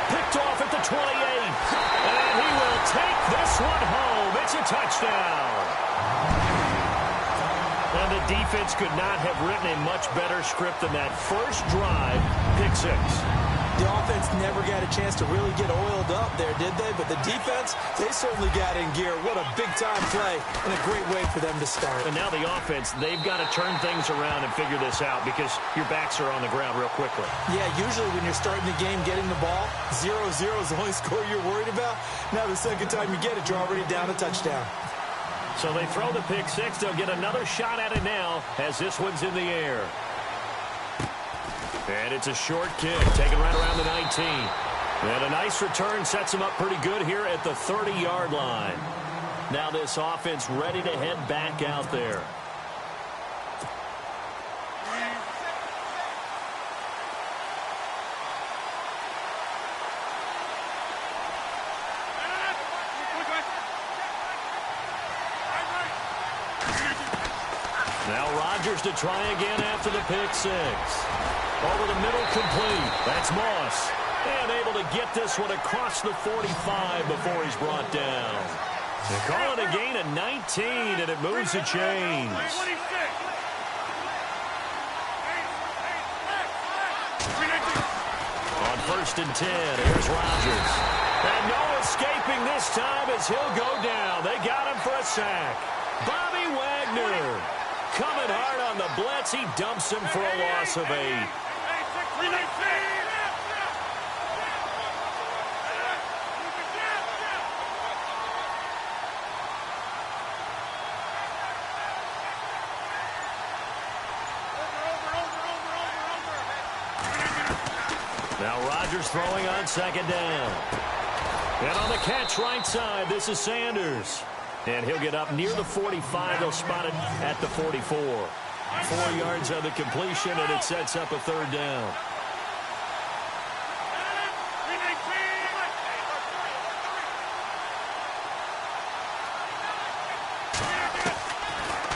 Picked off at the 28. And he will take this one home. It's a touchdown. And the defense could not have written a much better script than that first drive, pick six. The offense never got a chance to really get oiled up there, did they? But the defense, they certainly got in gear. What a big-time play and a great way for them to start. And now the offense, they've got to turn things around and figure this out because your backs are on the ground real quickly. Yeah, usually when you're starting the game, getting the ball, 0-0 is the only score you're worried about. Now the second time you get it, you're already down a touchdown. So they throw the pick six. They'll get another shot at it now as this one's in the air. And it's a short kick, taken right around the 19. And a nice return sets them up pretty good here at the 30-yard line. Now this offense ready to head back out there. Now Rodgers to try again after the pick six. Over the middle, complete. That's Moss. And able to get this one across the 45 before he's brought down. They call it a gain of 19, and it moves the chains. On first and 10, here's Rodgers. And no escaping this time as he'll go down. They got him for a sack. Bobby Wagner. Coming hard on the blitz. He dumps him for a loss of 8. Now Rodgers throwing on second down. And on the catch right side, this is Sanders. And he'll get up near the 45. They'll spot it at the 44. 4 yards on the completion, and it sets up a third down.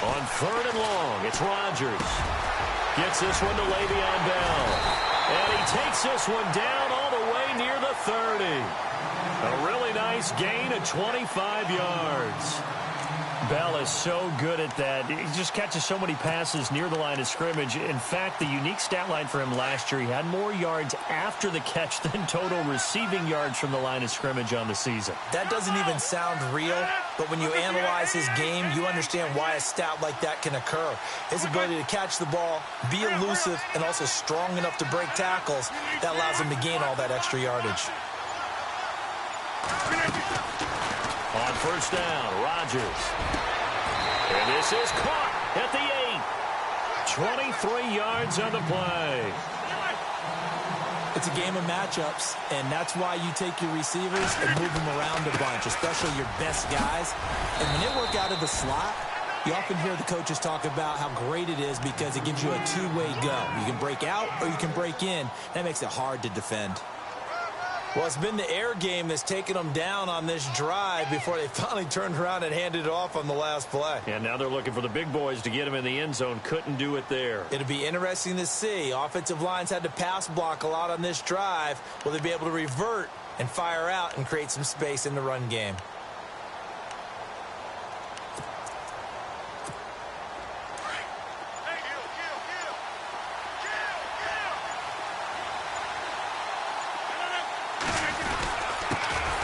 On third and long, it's Rodgers. Gets this one to Le'Veon Bell. And he takes this one down all the way near the 30. A really nice gain of 25 yards. Bell is so good at that. He just catches so many passes near the line of scrimmage. In fact, the unique stat line for him last year, he had more yards after the catch than total receiving yards from the line of scrimmage on the season. That doesn't even sound real, but when you analyze his game, you understand why a stat like that can occur. His ability to catch the ball, be elusive, and also strong enough to break tackles, that allows him to gain all that extra yardage. On first down, Rodgers. And this is caught at the 8. 23 yards on the play. It's a game of matchups, and that's why you take your receivers and move them around a bunch, especially your best guys. And when they work out of the slot, you often hear the coaches talk about how great it is because it gives you a two-way go. You can break out or you can break in. That makes it hard to defend. Well, it's been the air game that's taken them down on this drive before they finally turned around and handed it off on the last play. And now they're looking for the big boys to get him in the end zone. Couldn't do it there. It'll be interesting to see. Offensive lines had to pass block a lot on this drive. Will they be able to revert and fire out and create some space in the run game?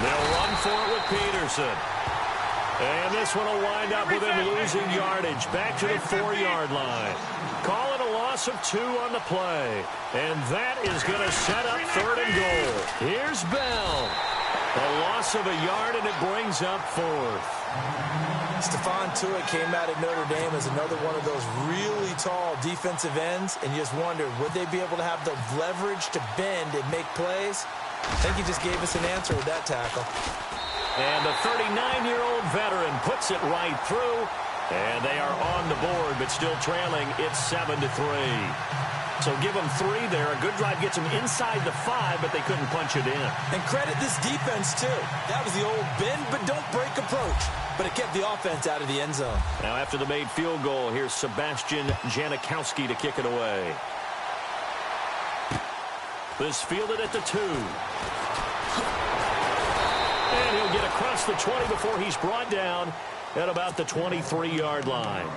They'll run for it with Peterson. And this one will wind up with him losing yardage back to the 4-yard line. Call it a loss of 2 on the play. And that is going to set up 3rd and goal. Here's Bell. A loss of a yard, and it brings up 4th. Stephon Tuitt came out at Notre Dame as another one of those really tall defensive ends, and you just wondered, would they be able to have the leverage to bend and make plays? I think he just gave us an answer with that tackle. And the 39-year-old veteran puts it right through, and they are on the board, but still trailing. It's 7-3. So give them 3 there. A good drive gets them inside the 5, but they couldn't punch it in. And credit this defense, too. That was the old bend but don't break approach, but it kept the offense out of the end zone. Now after the made field goal, here's Sebastian Janikowski to kick it away. This fielded at the 2. And he'll get across the 20 before he's brought down at about the 23-yard line.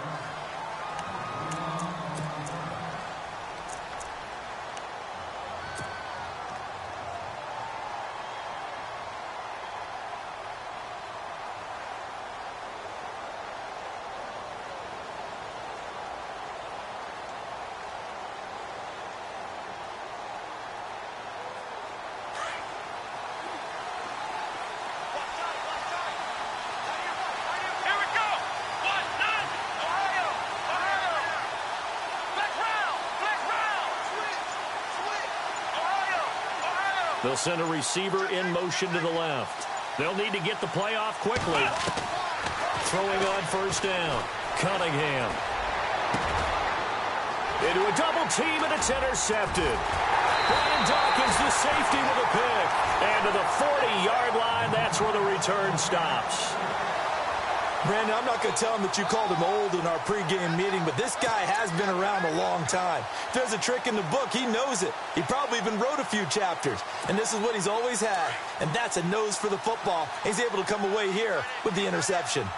They'll send a receiver in motion to the left. They'll need to get the play off quickly. Throwing on 1st down. Cunningham. Into a double team, and it's intercepted. Brian Dawkins, the safety, with a pick. And to the 40-yard line, that's where the return stops. Brandon, I'm not going to tell him that you called him old in our pregame meeting, but this guy has been around a long time. If there's a trick in the book, he knows it. He probably even wrote a few chapters, and this is what he's always had, and that's a nose for the football. He's able to come away here with the interception.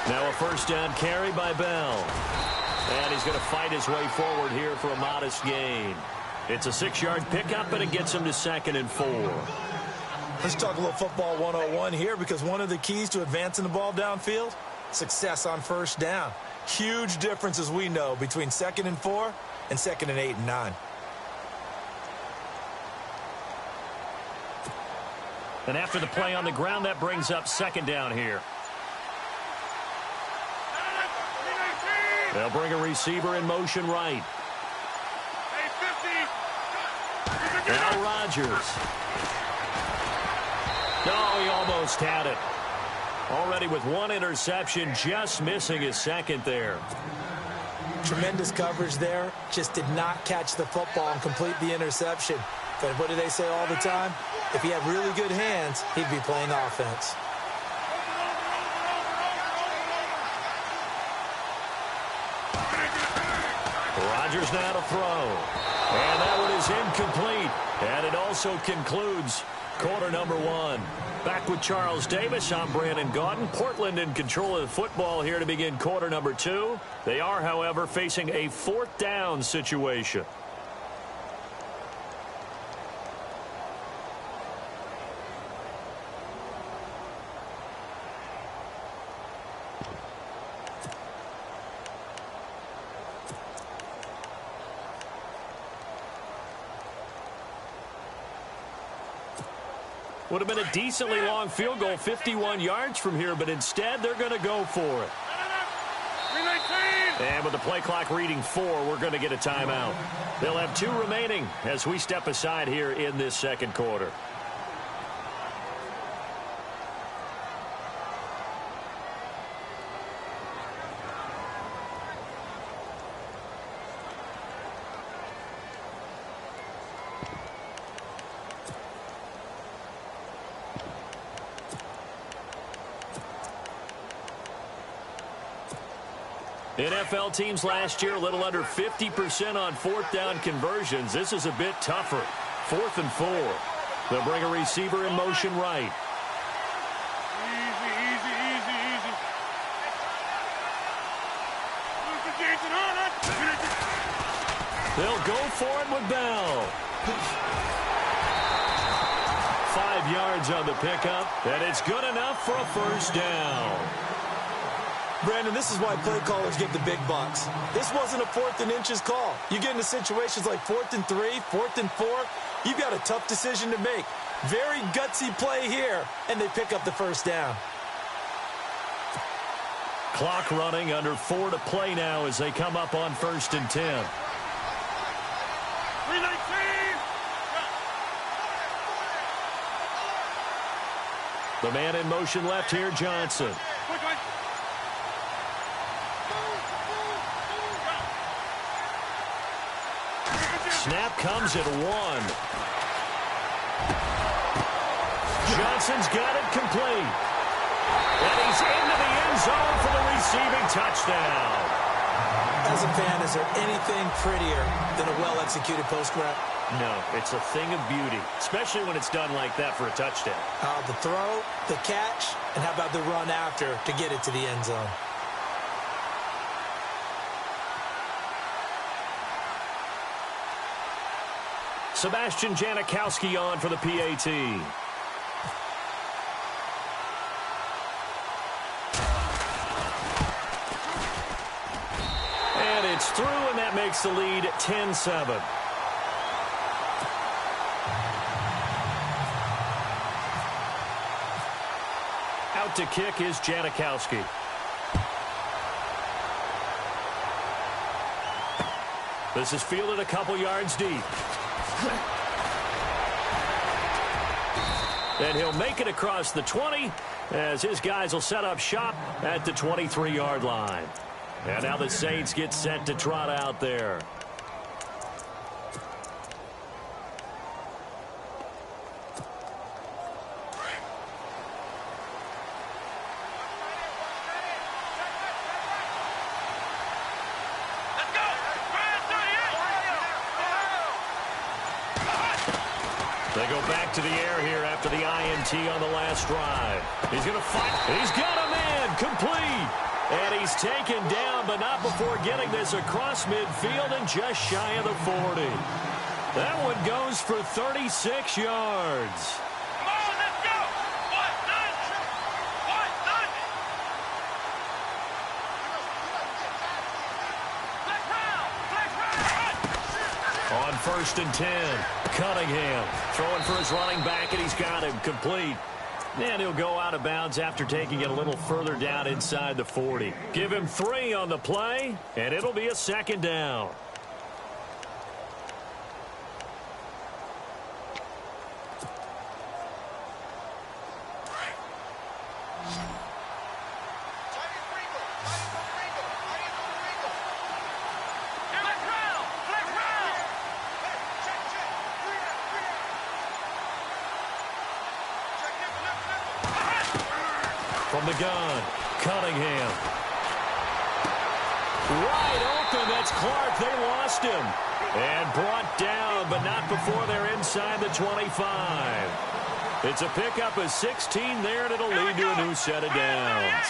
Now a 1st down carry by Bell. And he's going to fight his way forward here for a modest gain. It's a 6-yard pickup, and it gets him to 2nd and 4. Let's talk a little football 101 here, because one of the keys to advancing the ball downfield, success on 1st down. Huge difference, as we know, between 2nd and 4 and 2nd and 8 and 9. And after the play on the ground, that brings up 2nd down here. They'll bring a receiver in motion right. Now Rodgers. No, he almost had it. Already with 1 interception, just missing his 2nd there. Tremendous coverage there. Just did not catch the football and complete the interception. But what do they say all the time? If he had really good hands, he'd be playing offense. Rodgers now to throw. And that one is incomplete. And it also concludes quarter number 1. Back with Charles Davis, I'm Brandon Gaudin. Portland in control of the football here to begin quarter number 2. They are, however, facing a 4th down situation. Would have been a decently long field goal, 51 yards from here, but instead they're going to go for it. And with the play clock reading 4, we're going to get a timeout. They'll have 2 remaining as we step aside here in this 2nd quarter. NFL teams last year, a little under 50% on fourth down conversions. This is a bit tougher. 4th and 4. They'll bring a receiver in motion right. They'll go for it with Bell. 5 yards on the pickup, and it's good enough for a first down. Brandon, this is why play callers get the big bucks. This wasn't a 4th and inches call. You get into situations like 4th and 3, 4th and 4. You've got a tough decision to make. Very gutsy play here, and they pick up the first down. Clock running, under 4 to play now as they come up on 1st and 10. The man in motion left here, Johnson. Snap comes at 1. Johnson's got it complete. And he's into the end zone for the receiving touchdown. As a fan, is there anything prettier than a well-executed post route? No, it's a thing of beauty, especially when it's done like that for a touchdown. The throw, the catch, and how about the run after to get it to the end zone? Sebastian Janikowski on for the PAT. And it's through, and that makes the lead 10-7. Out to kick is Janikowski. This is fielded a couple yards deep. And he'll make it across the 20 as his guys will set up shop at the 23-yard line. And now the Saints get set to trot out there. They go back to the air here after the INT on the last drive. He's going to fight. He's got a man complete. And he's taken down, but not before getting this across midfield and just shy of the 40. That one goes for 36 yards. Come on, let's go. 1-0. 1-0. 1st and 10. Cunningham throwing for his running back, and he's got him complete. And he'll go out of bounds after taking it a little further down inside the 40. Give him 3 on the play, and it'll be a 2nd down. From the gun, Cunningham. Wide open, that's Clark. They lost him. And brought down, but not before they're inside the 25. It's a pickup of 16 there, and it'll lead to a new set of downs.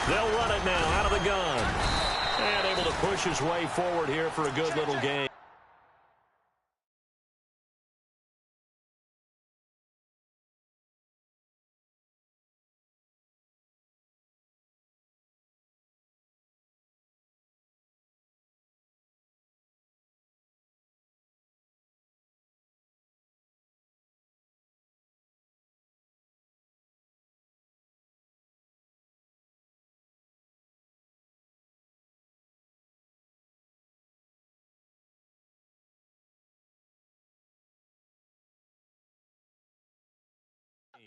They'll run it now out of the gun. And able to push his way forward here for a good little gain.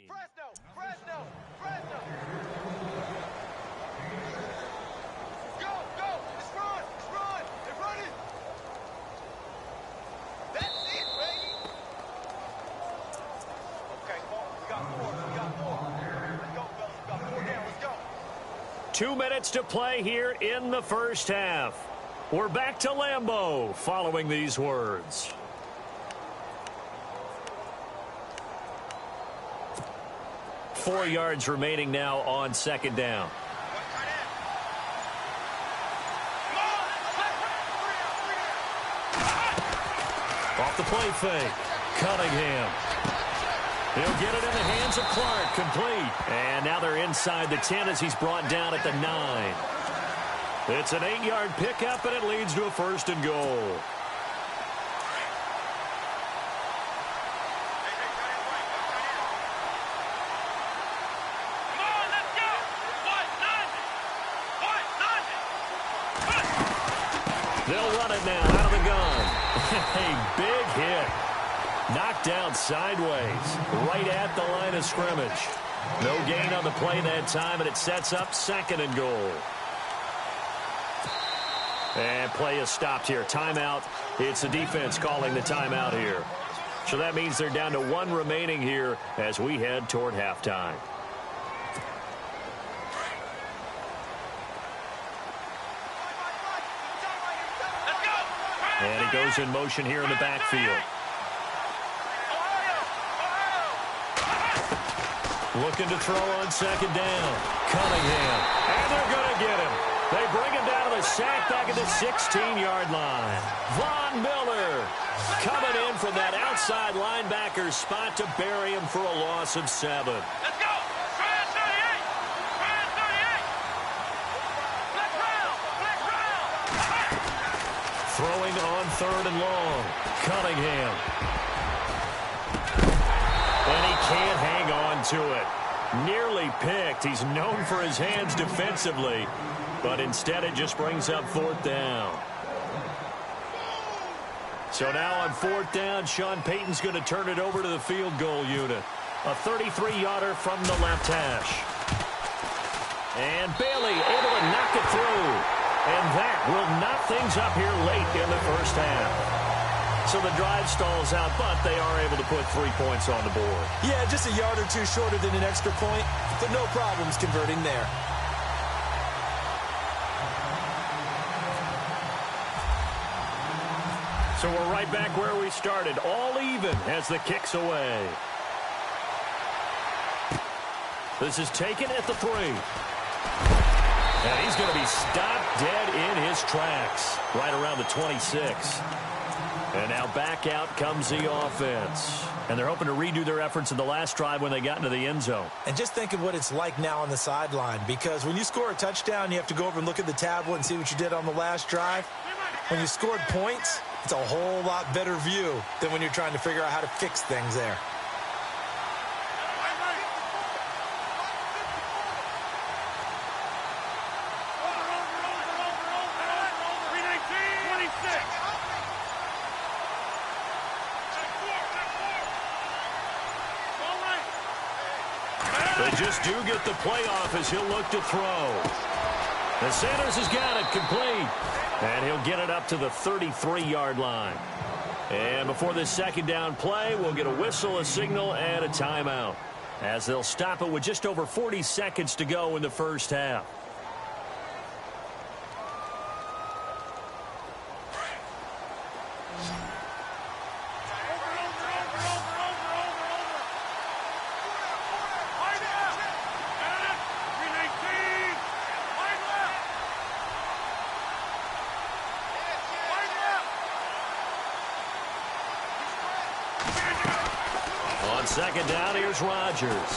Fresno! Go! Let's run! They're running! That's it, baby! Okay, come on. We got 2 minutes to play here in the first half. We're back to Lambeau following these words. Four yards remaining now on second down. Off the play fake. Cunningham. He'll get it in the hands of Clark. Complete. And now they're inside the 10 as he's brought down at the 9. It's an 8-yard pickup, and it leads to a first and goal. They'll run it now out of the gun. A big hit. Knocked down sideways, right at the line of scrimmage. No gain on the play that time, and it sets up second and goal. And play is stopped here. Timeout. It's the defense calling the timeout here. So that means they're down to 1 remaining here as we head toward halftime. And he goes in motion here in the backfield. Looking to throw on second down. Cunningham. And they're going to get him. They bring him down to the sack back at the 16-yard line. Von Miller coming in from that outside linebacker spot to bury him for a loss of 7. Let's go! Try it, 38! Try it, 38! Black round! Black round! Throwing on third and long. Cunningham. And he can't hang on to it. Nearly picked. He's known for his hands defensively, but instead it just brings up fourth down. So now on fourth down, Sean Payton's going to turn it over to the field goal unit. A 33-yarder from the left hash. And Bailey able to knock it through. And that will knock things up here late in the first half. So the drive stalls out, but they are able to put 3 points on the board. Yeah, just a yard or two shorter than an extra point, but no problems converting there. So we're right back where we started, all even as the kick's away. This is taken at the 3. And he's going to be stopped dead in his tracks, right around the 26. And now back out comes the offense. And they're hoping to redo their efforts in the last drive when they got into the end zone. And just think of what it's like now on the sideline, because when you score a touchdown, you have to go over and look at the tablet and see what you did on the last drive. When you scored points, it's a whole lot better view than when you're trying to figure out how to fix things there. They just do get the playoff as he'll look to throw. And Sanders has got it complete. And he'll get it up to the 33-yard line. And before this second down play, we'll get a whistle, a signal, and a timeout, as they'll stop it with just over 40 seconds to go in the first half. On second down, here's Rodgers.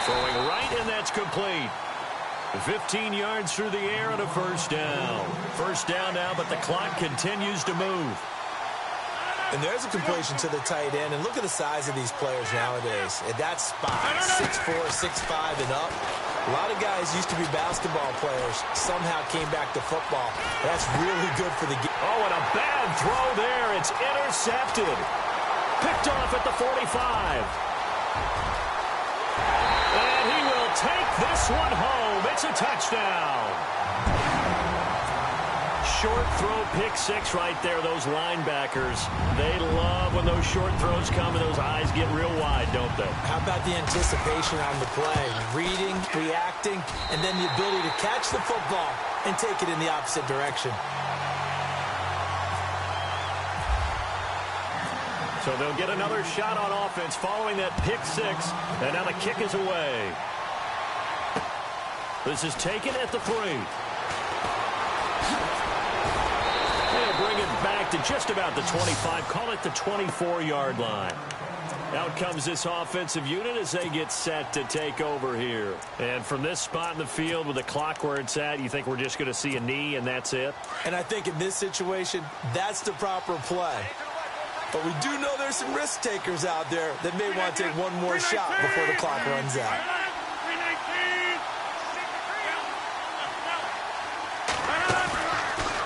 Throwing right, and that's complete. 15 yards through the air and a first down. First down now, but the clock continues to move. And there's a completion to the tight end. And look at the size of these players nowadays. At that spot, 6'4", 6'5", and up. A lot of guys used to be basketball players, somehow came back to football. That's really good for the game. Oh, and a bad throw there. It's intercepted. Picked off at the 45. And he will take this one home. It's a touchdown. short throw pick six right there, those linebackers. They love when those short throws come and those eyes get real wide, don't they? How about the anticipation on the play? Reading, reacting, and then the ability to catch the football and take it in the opposite direction. So they'll get another shot on offense following that pick six, and now the kick is away. This is taken at the 3. They'll bring it back to just about the 25, call it the 24-yard line. Out comes this offensive unit as they get set to take over here. And from this spot in the field with the clock where it's at, you think we're just going to see a knee and that's it? And I think in this situation, that's the proper play. But we do know there's some risk takers out there that may want to take one more shot before the clock runs out.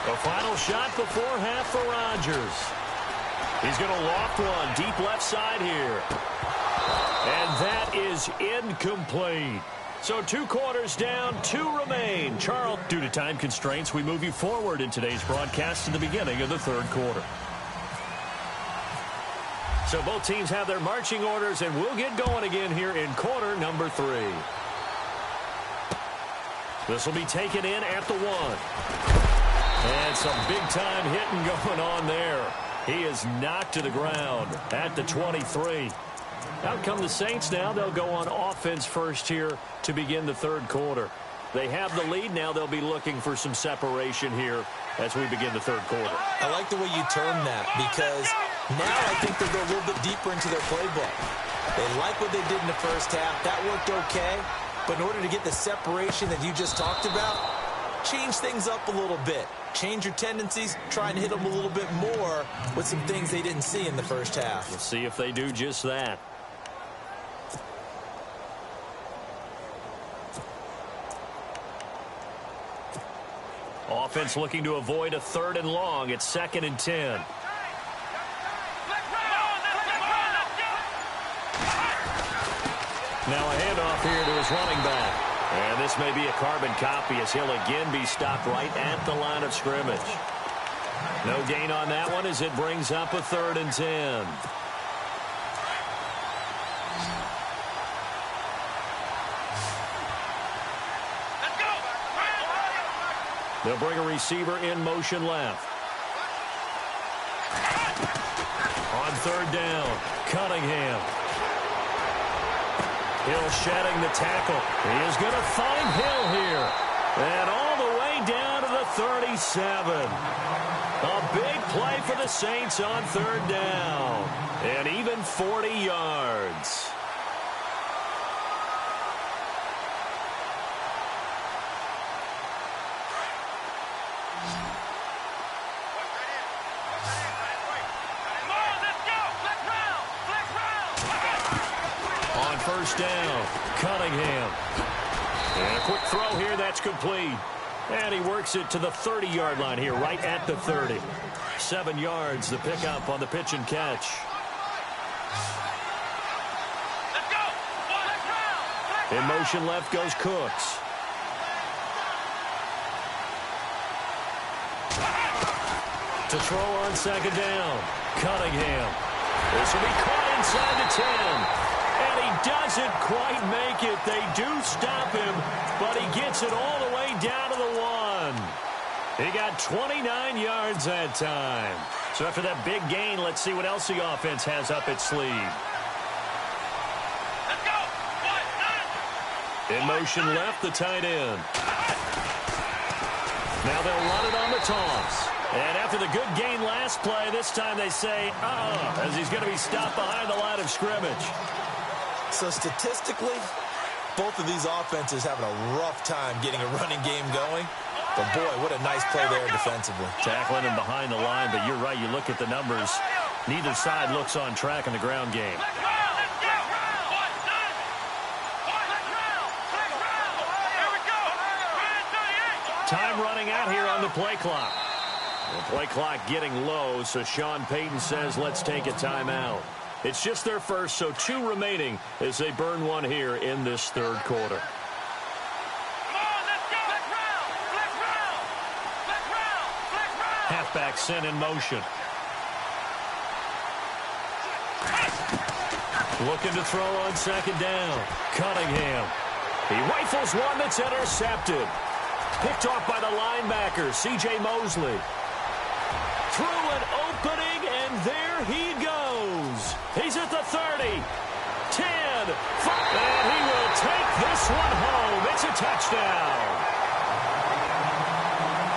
The final shot before half for Rodgers. He's going to loft one deep left side here. And that is incomplete. So 2 quarters down, 2 remain. Charles, due to time constraints, we move you forward in today's broadcast to the beginning of the 3rd quarter. So both teams have their marching orders, and we'll get going again here in quarter number 3. This will be taken in at the 1. And some big-time hitting going on there. He is knocked to the ground at the 23. Out come the Saints now. They'll go on offense first here to begin the 3rd quarter. They have the lead. Now they'll be looking for some separation here as we begin the 3rd quarter. I like the way you term that because now I think they'll go a little bit deeper into their playbook. They like what they did in the first half. That worked okay. But in order to get the separation that you just talked about, change things up a little bit. Change your tendencies, try and hit them a little bit more with some things they didn't see in the first half. We'll see if they do just that. Offense looking to avoid a 3rd and long. It's 2nd and 10. Now a handoff here to his running back. And this may be a carbon copy as he'll again be stopped right at the line of scrimmage. No gain on that one as it brings up a 3rd and 10. Let's go. They'll bring a receiver in motion left. On 3rd down, Cunningham. Hill shedding the tackle. He is going to find Hill here. And all the way down to the 37. A big play for the Saints on 3rd down. And even 40 yards. First down, Cunningham. And a quick throw here, that's complete. And he works it to the 30-yard line here, right at the 30. 7 yards, the pickup on the pitch and catch. Let's go. In motion left goes Cooks. To throw on 2nd down, Cunningham. This will be caught inside the 10. And he doesn't quite make it. They do stop him, but he gets it all the way down to the 1. He got 29 yards that time. So after that big gain, let's see what else the offense has up its sleeve. Let's go. In motion left, the tight end. Now they'll run it on the toss. And after the good gain last play, this time they say, as he's going to be stopped behind the line of scrimmage. So statistically, both of these offenses having a rough time getting a running game going. But boy, what a nice play there defensively. Tackling him behind the line, but you're right. You look at the numbers. Neither side looks on track in the ground game. Time running out here on the play clock. The play clock getting low, so Sean Payton says, let's take a timeout. It's just their first, so 2 remaining as they burn one here in this 3rd quarter. Halfback sent in motion. Looking to throw on second down. Cunningham. He rifles one that's intercepted. Picked off by the linebacker, C.J. Mosley. Through an opening, and there he goes. He's at the 30, 10, 5, and he will take this one home. It's a touchdown.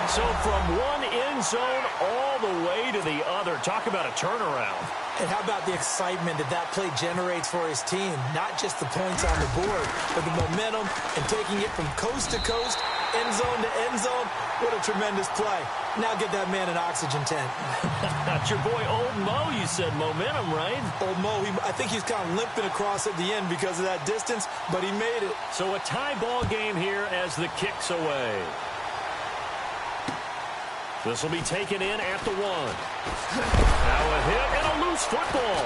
So from one end zone all the way to the other. Talk about a turnaround. And how about the excitement that that play generates for his team? Not just the points on the board, but the momentum and taking it from coast to coast, end zone to end zone. What a tremendous play. Now get that man an oxygen tent. That's your boy Old Mo. You said momentum, right? Old Mo, I think he's kind of limping across at the end because of that distance, but he made it. So a tie ball game here as the kick's away. This will be taken in at the 1. Now a hit and a loose football.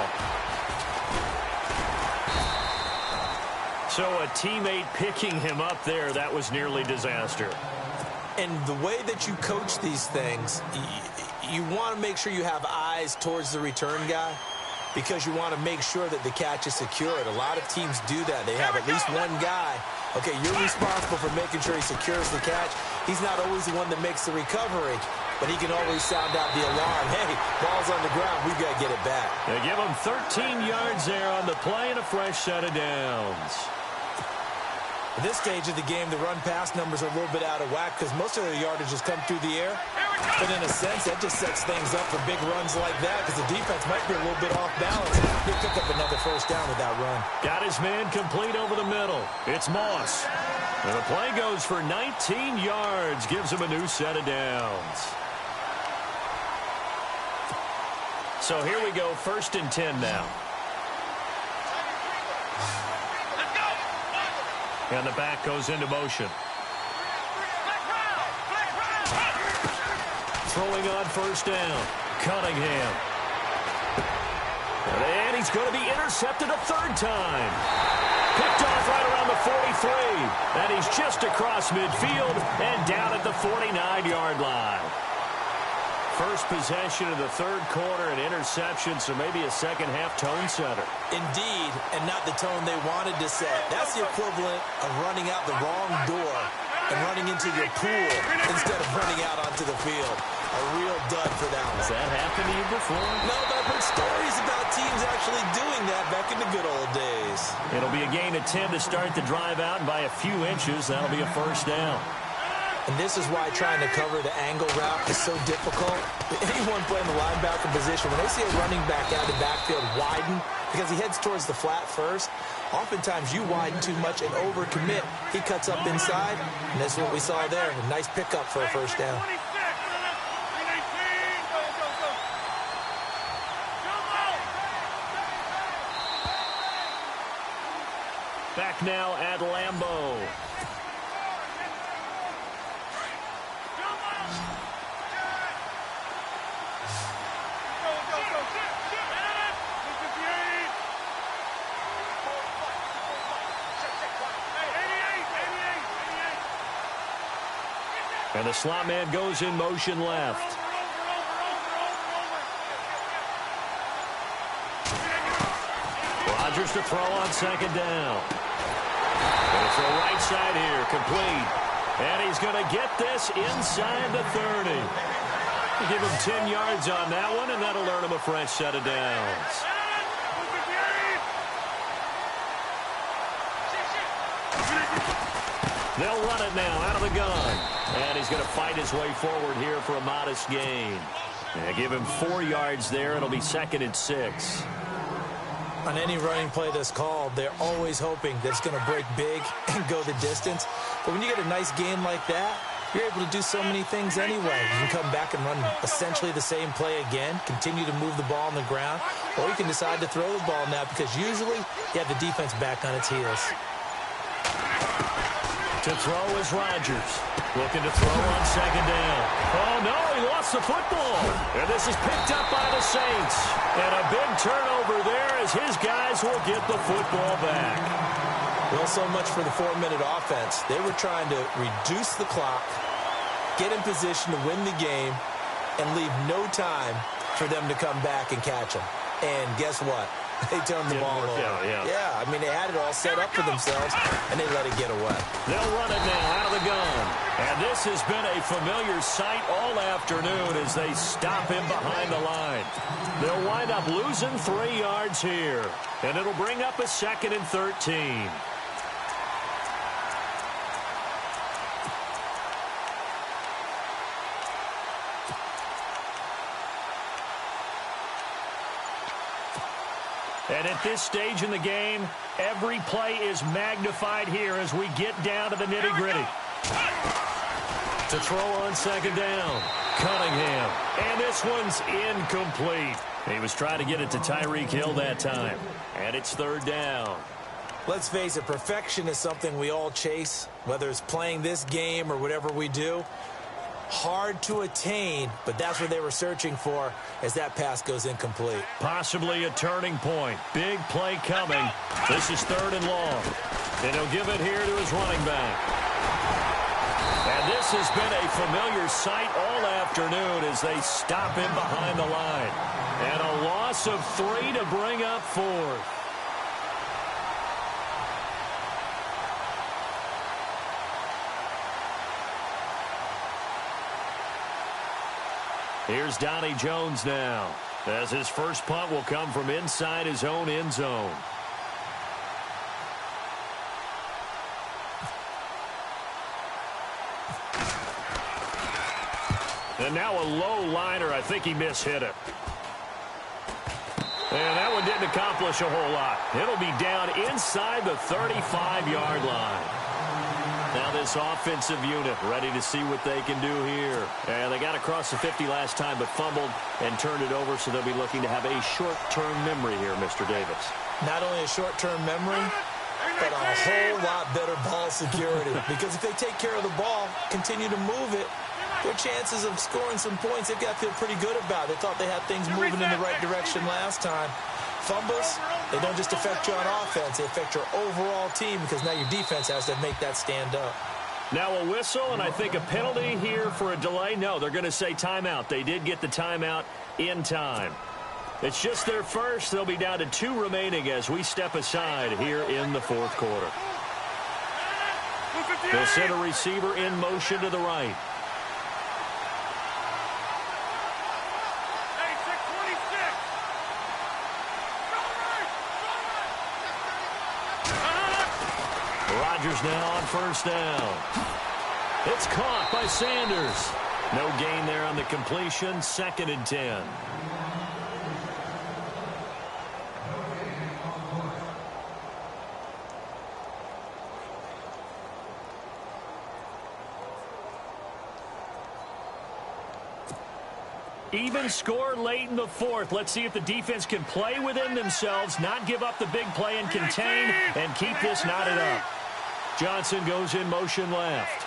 So a teammate picking him up there, that was nearly disaster. And the way that you coach these things, you want to make sure you have eyes towards the return guy because you want to make sure that the catch is secured. A lot of teams do that. They have at least one guy. Okay, you're responsible for making sure he secures the catch. He's not always the one that makes the recovery, but he can always sound out the alarm. Hey, ball's on the ground. We've got to get it back. They give him 13 yards there on the play and a fresh set of downs. At this stage of the game, the run-pass numbers are a little bit out of whack because most of the yardage has come through the air. But in a sense, that just sets things up for big runs like that because the defense might be a little bit off balance. He'll pick up another first down with that run. Got his man complete over the middle. It's Moss. And the play goes for 19 yards. Gives him a new set of downs. So here we go, 1st and 10 now. And the back goes into motion. Throwing on 1st down. Cunningham. And he's going to be intercepted a 3rd time. Picked off right around the 43. And he's just across midfield and down at the 49-yard line. First possession of the 3rd quarter, an interception, so maybe a second-half tone setter. Indeed, and not the tone they wanted to set. That's the equivalent of running out the wrong door and running into your pool instead of running out onto the field. A real dud for that one. Has that happened to you before? No, but I've heard stories about teams actually doing that back in the good old days. It'll be a gain of 10 to start the drive out, and by a few inches, that'll be a 1st down. And this is why trying to cover the angle route is so difficult. Anyone playing the linebacker position, when they see a running back out of the backfield widen, because he heads towards the flat first, oftentimes you widen too much and overcommit. He cuts up inside, and this is what we saw there. A nice pickup for a 1st down. Back now at Lambeau. And the slot man goes in motion left. Rodgers to throw on 2nd down. And it's the right side here, complete. And he's going to get this inside the 30. Give him 10 yards on that one, and that'll earn him a fresh set of downs. They'll run it now out of the gun. And he's going to fight his way forward here for a modest gain. And give him 4 yards there. It'll be 2nd and 6. On any running play that's called, they're always hoping that it's going to break big and go the distance. But when you get a nice gain like that, you're able to do so many things anyway. You can come back and run essentially the same play again, continue to move the ball on the ground, or you can decide to throw the ball now because usually you have the defense back on its heels. To throw is Rodgers. Looking to throw on 2nd down. Oh, no, he lost the football. And this is picked up by the Saints. And a big turnover there as his guys will get the football back. Well, so much for the 4-minute offense. They were trying to reduce the clock, get in position to win the game, and leave no time for them to come back and catch them. And guess what? They turned the ball over. Yeah, I mean, they had it all set up for themselves, and they let it get away. They'll run it now out of the gun. And this has been a familiar sight all afternoon as they stop him behind the line. They'll wind up losing 3 yards here, and it'll bring up a 2nd and 13. And at this stage in the game, every play is magnified here as we get down to the nitty-gritty. To throw on 2nd down, Cunningham. And this one's incomplete. He was trying to get it to Tyreek Hill that time. And it's 3rd down. Let's face it, perfection is something we all chase, whether it's playing this game or whatever we do. Hard to attain, but that's what they were searching for as that pass goes incomplete. Possibly a turning point. Big play coming. This is 3rd and long. And he'll give it here to his running back. And this has been a familiar sight all afternoon as they stop him behind the line. And a loss of 3 to bring up 4th. Here's Donnie Jones now, as his first punt will come from inside his own end zone. And now a low liner. I think he mishit it. And that one didn't accomplish a whole lot. It'll be down inside the 35-yard line. Now this offensive unit ready to see what they can do here. And they got across the 50 last time but fumbled and turned it over, so they'll be looking to have a short-term memory here, Mr. Davis. Not only a short-term memory, but a whole lot better ball security. Because if they take care of the ball, continue to move it, their chances of scoring some points, they've got to feel pretty good about. They thought they had things moving in the right direction last time. Fumbles, they don't just affect you on offense, they affect your overall team because now your defense has to make that stand up. Now a whistle, and I think a penalty here for a delay. No, they're going to say timeout. They did get the timeout in time. It's just their first. They'll be down to 2 remaining as we step aside here in the 4th quarter. They'll send a receiver in motion to the right. Rodgers now on 1st down. It's caught by Sanders. No gain there on the completion. 2nd and 10. Even score late in the 4th. Let's see if the defense can play within themselves, not give up the big play and contain, and keep this knotted up. Johnson goes in motion left.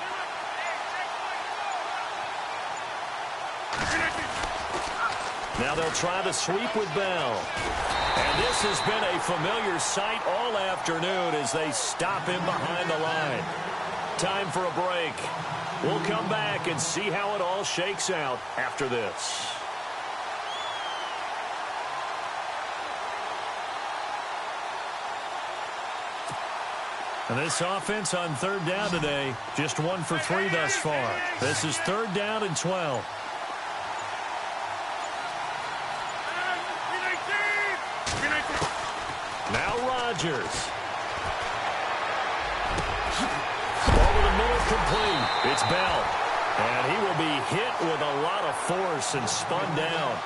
Now they'll try the sweep with Bell. And this has been a familiar sight all afternoon as they stop him behind the line. Time for a break. We'll come back and see how it all shakes out after this. And this offense on 3rd down today, just 1 for 3 thus far. This is 3rd down and 12. Now Rodgers. Over the middle, complete. It's Bell. And he will be hit with a lot of force and spun down.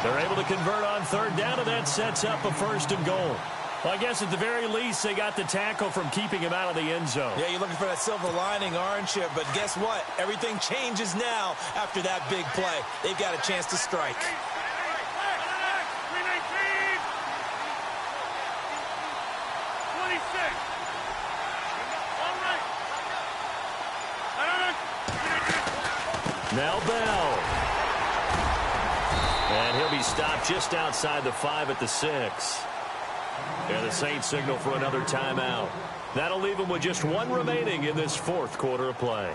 They're able to convert on 3rd down, and that sets up a 1st and goal. Well, I guess at the very least, they got the tackle from keeping him out of the end zone. Yeah, you're looking for that silver lining, aren't you? But guess what? Everything changes now after that big play. They've got a chance to strike. Now Bell. And he'll be stopped just outside the 5 at the 6. And the Saints signal for another timeout. That'll leave them with just 1 remaining in this 4th quarter of play.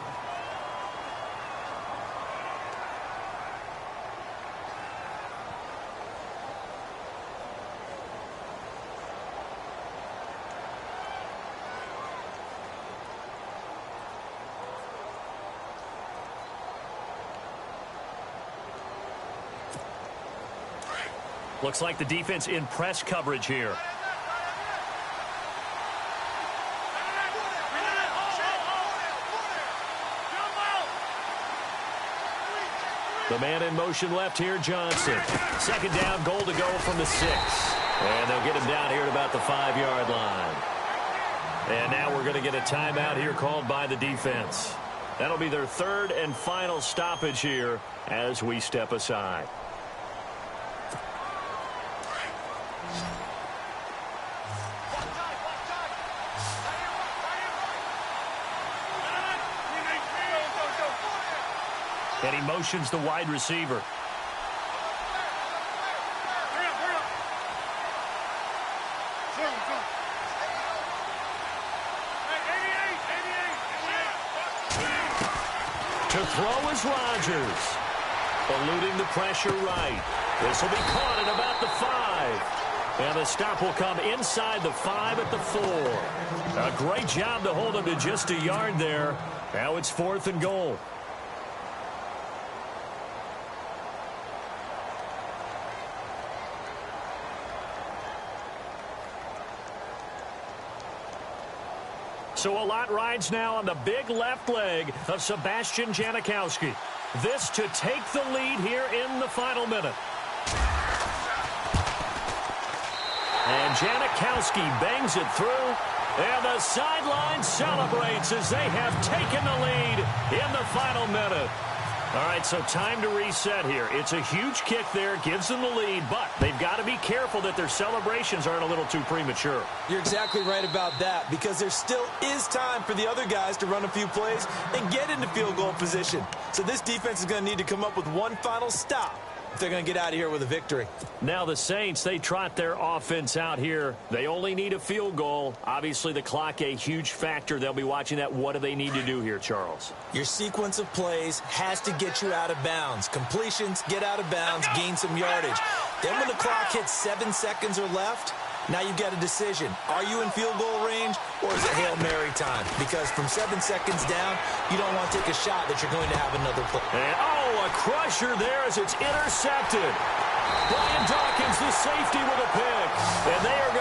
Looks like the defense in press coverage here. The man in motion left here, Johnson. Second down, goal to go from the 6. And they'll get him down here at about the 5-yard line. And now we're going to get a timeout here called by the defense. That'll be their third and final stoppage here as we step aside. And he motions the wide receiver. To throw is Rodgers. Eluding the pressure right. This will be caught at about the 5. And the stop will come inside the 5 at the 4. A great job to hold him to just a yard there. Now it's 4th and goal. So a lot rides now on the big left leg of Sebastian Janikowski. This to take the lead here in the final minute. And Janikowski bangs it through. And the sideline celebrates as they have taken the lead in the final minute. All right, so time to reset here. It's a huge kick there, gives them the lead, but they've got to be careful that their celebrations aren't a little too premature. You're exactly right about that, because there still is time for the other guys to run a few plays and get into field goal position. So this defense is going to need to come up with one final stop if they're going to get out of here with a victory. Now the Saints, they trot their offense out here. They only need a field goal. Obviously the clock a huge factor. They'll be watching that. What do they need to do here, Charles? Your sequence of plays has to get you out of bounds. Completions, get out of bounds, gain some yardage. Then when the clock hits 7 seconds or left, now you get a decision. Are you in field goal range, or is it Hail Mary time? Because from 7 seconds down, you don't want to take a shot that you're going to have another play. And, oh, a crusher there as it's intercepted. Brian Dawkins, the safety, with a pick. And they are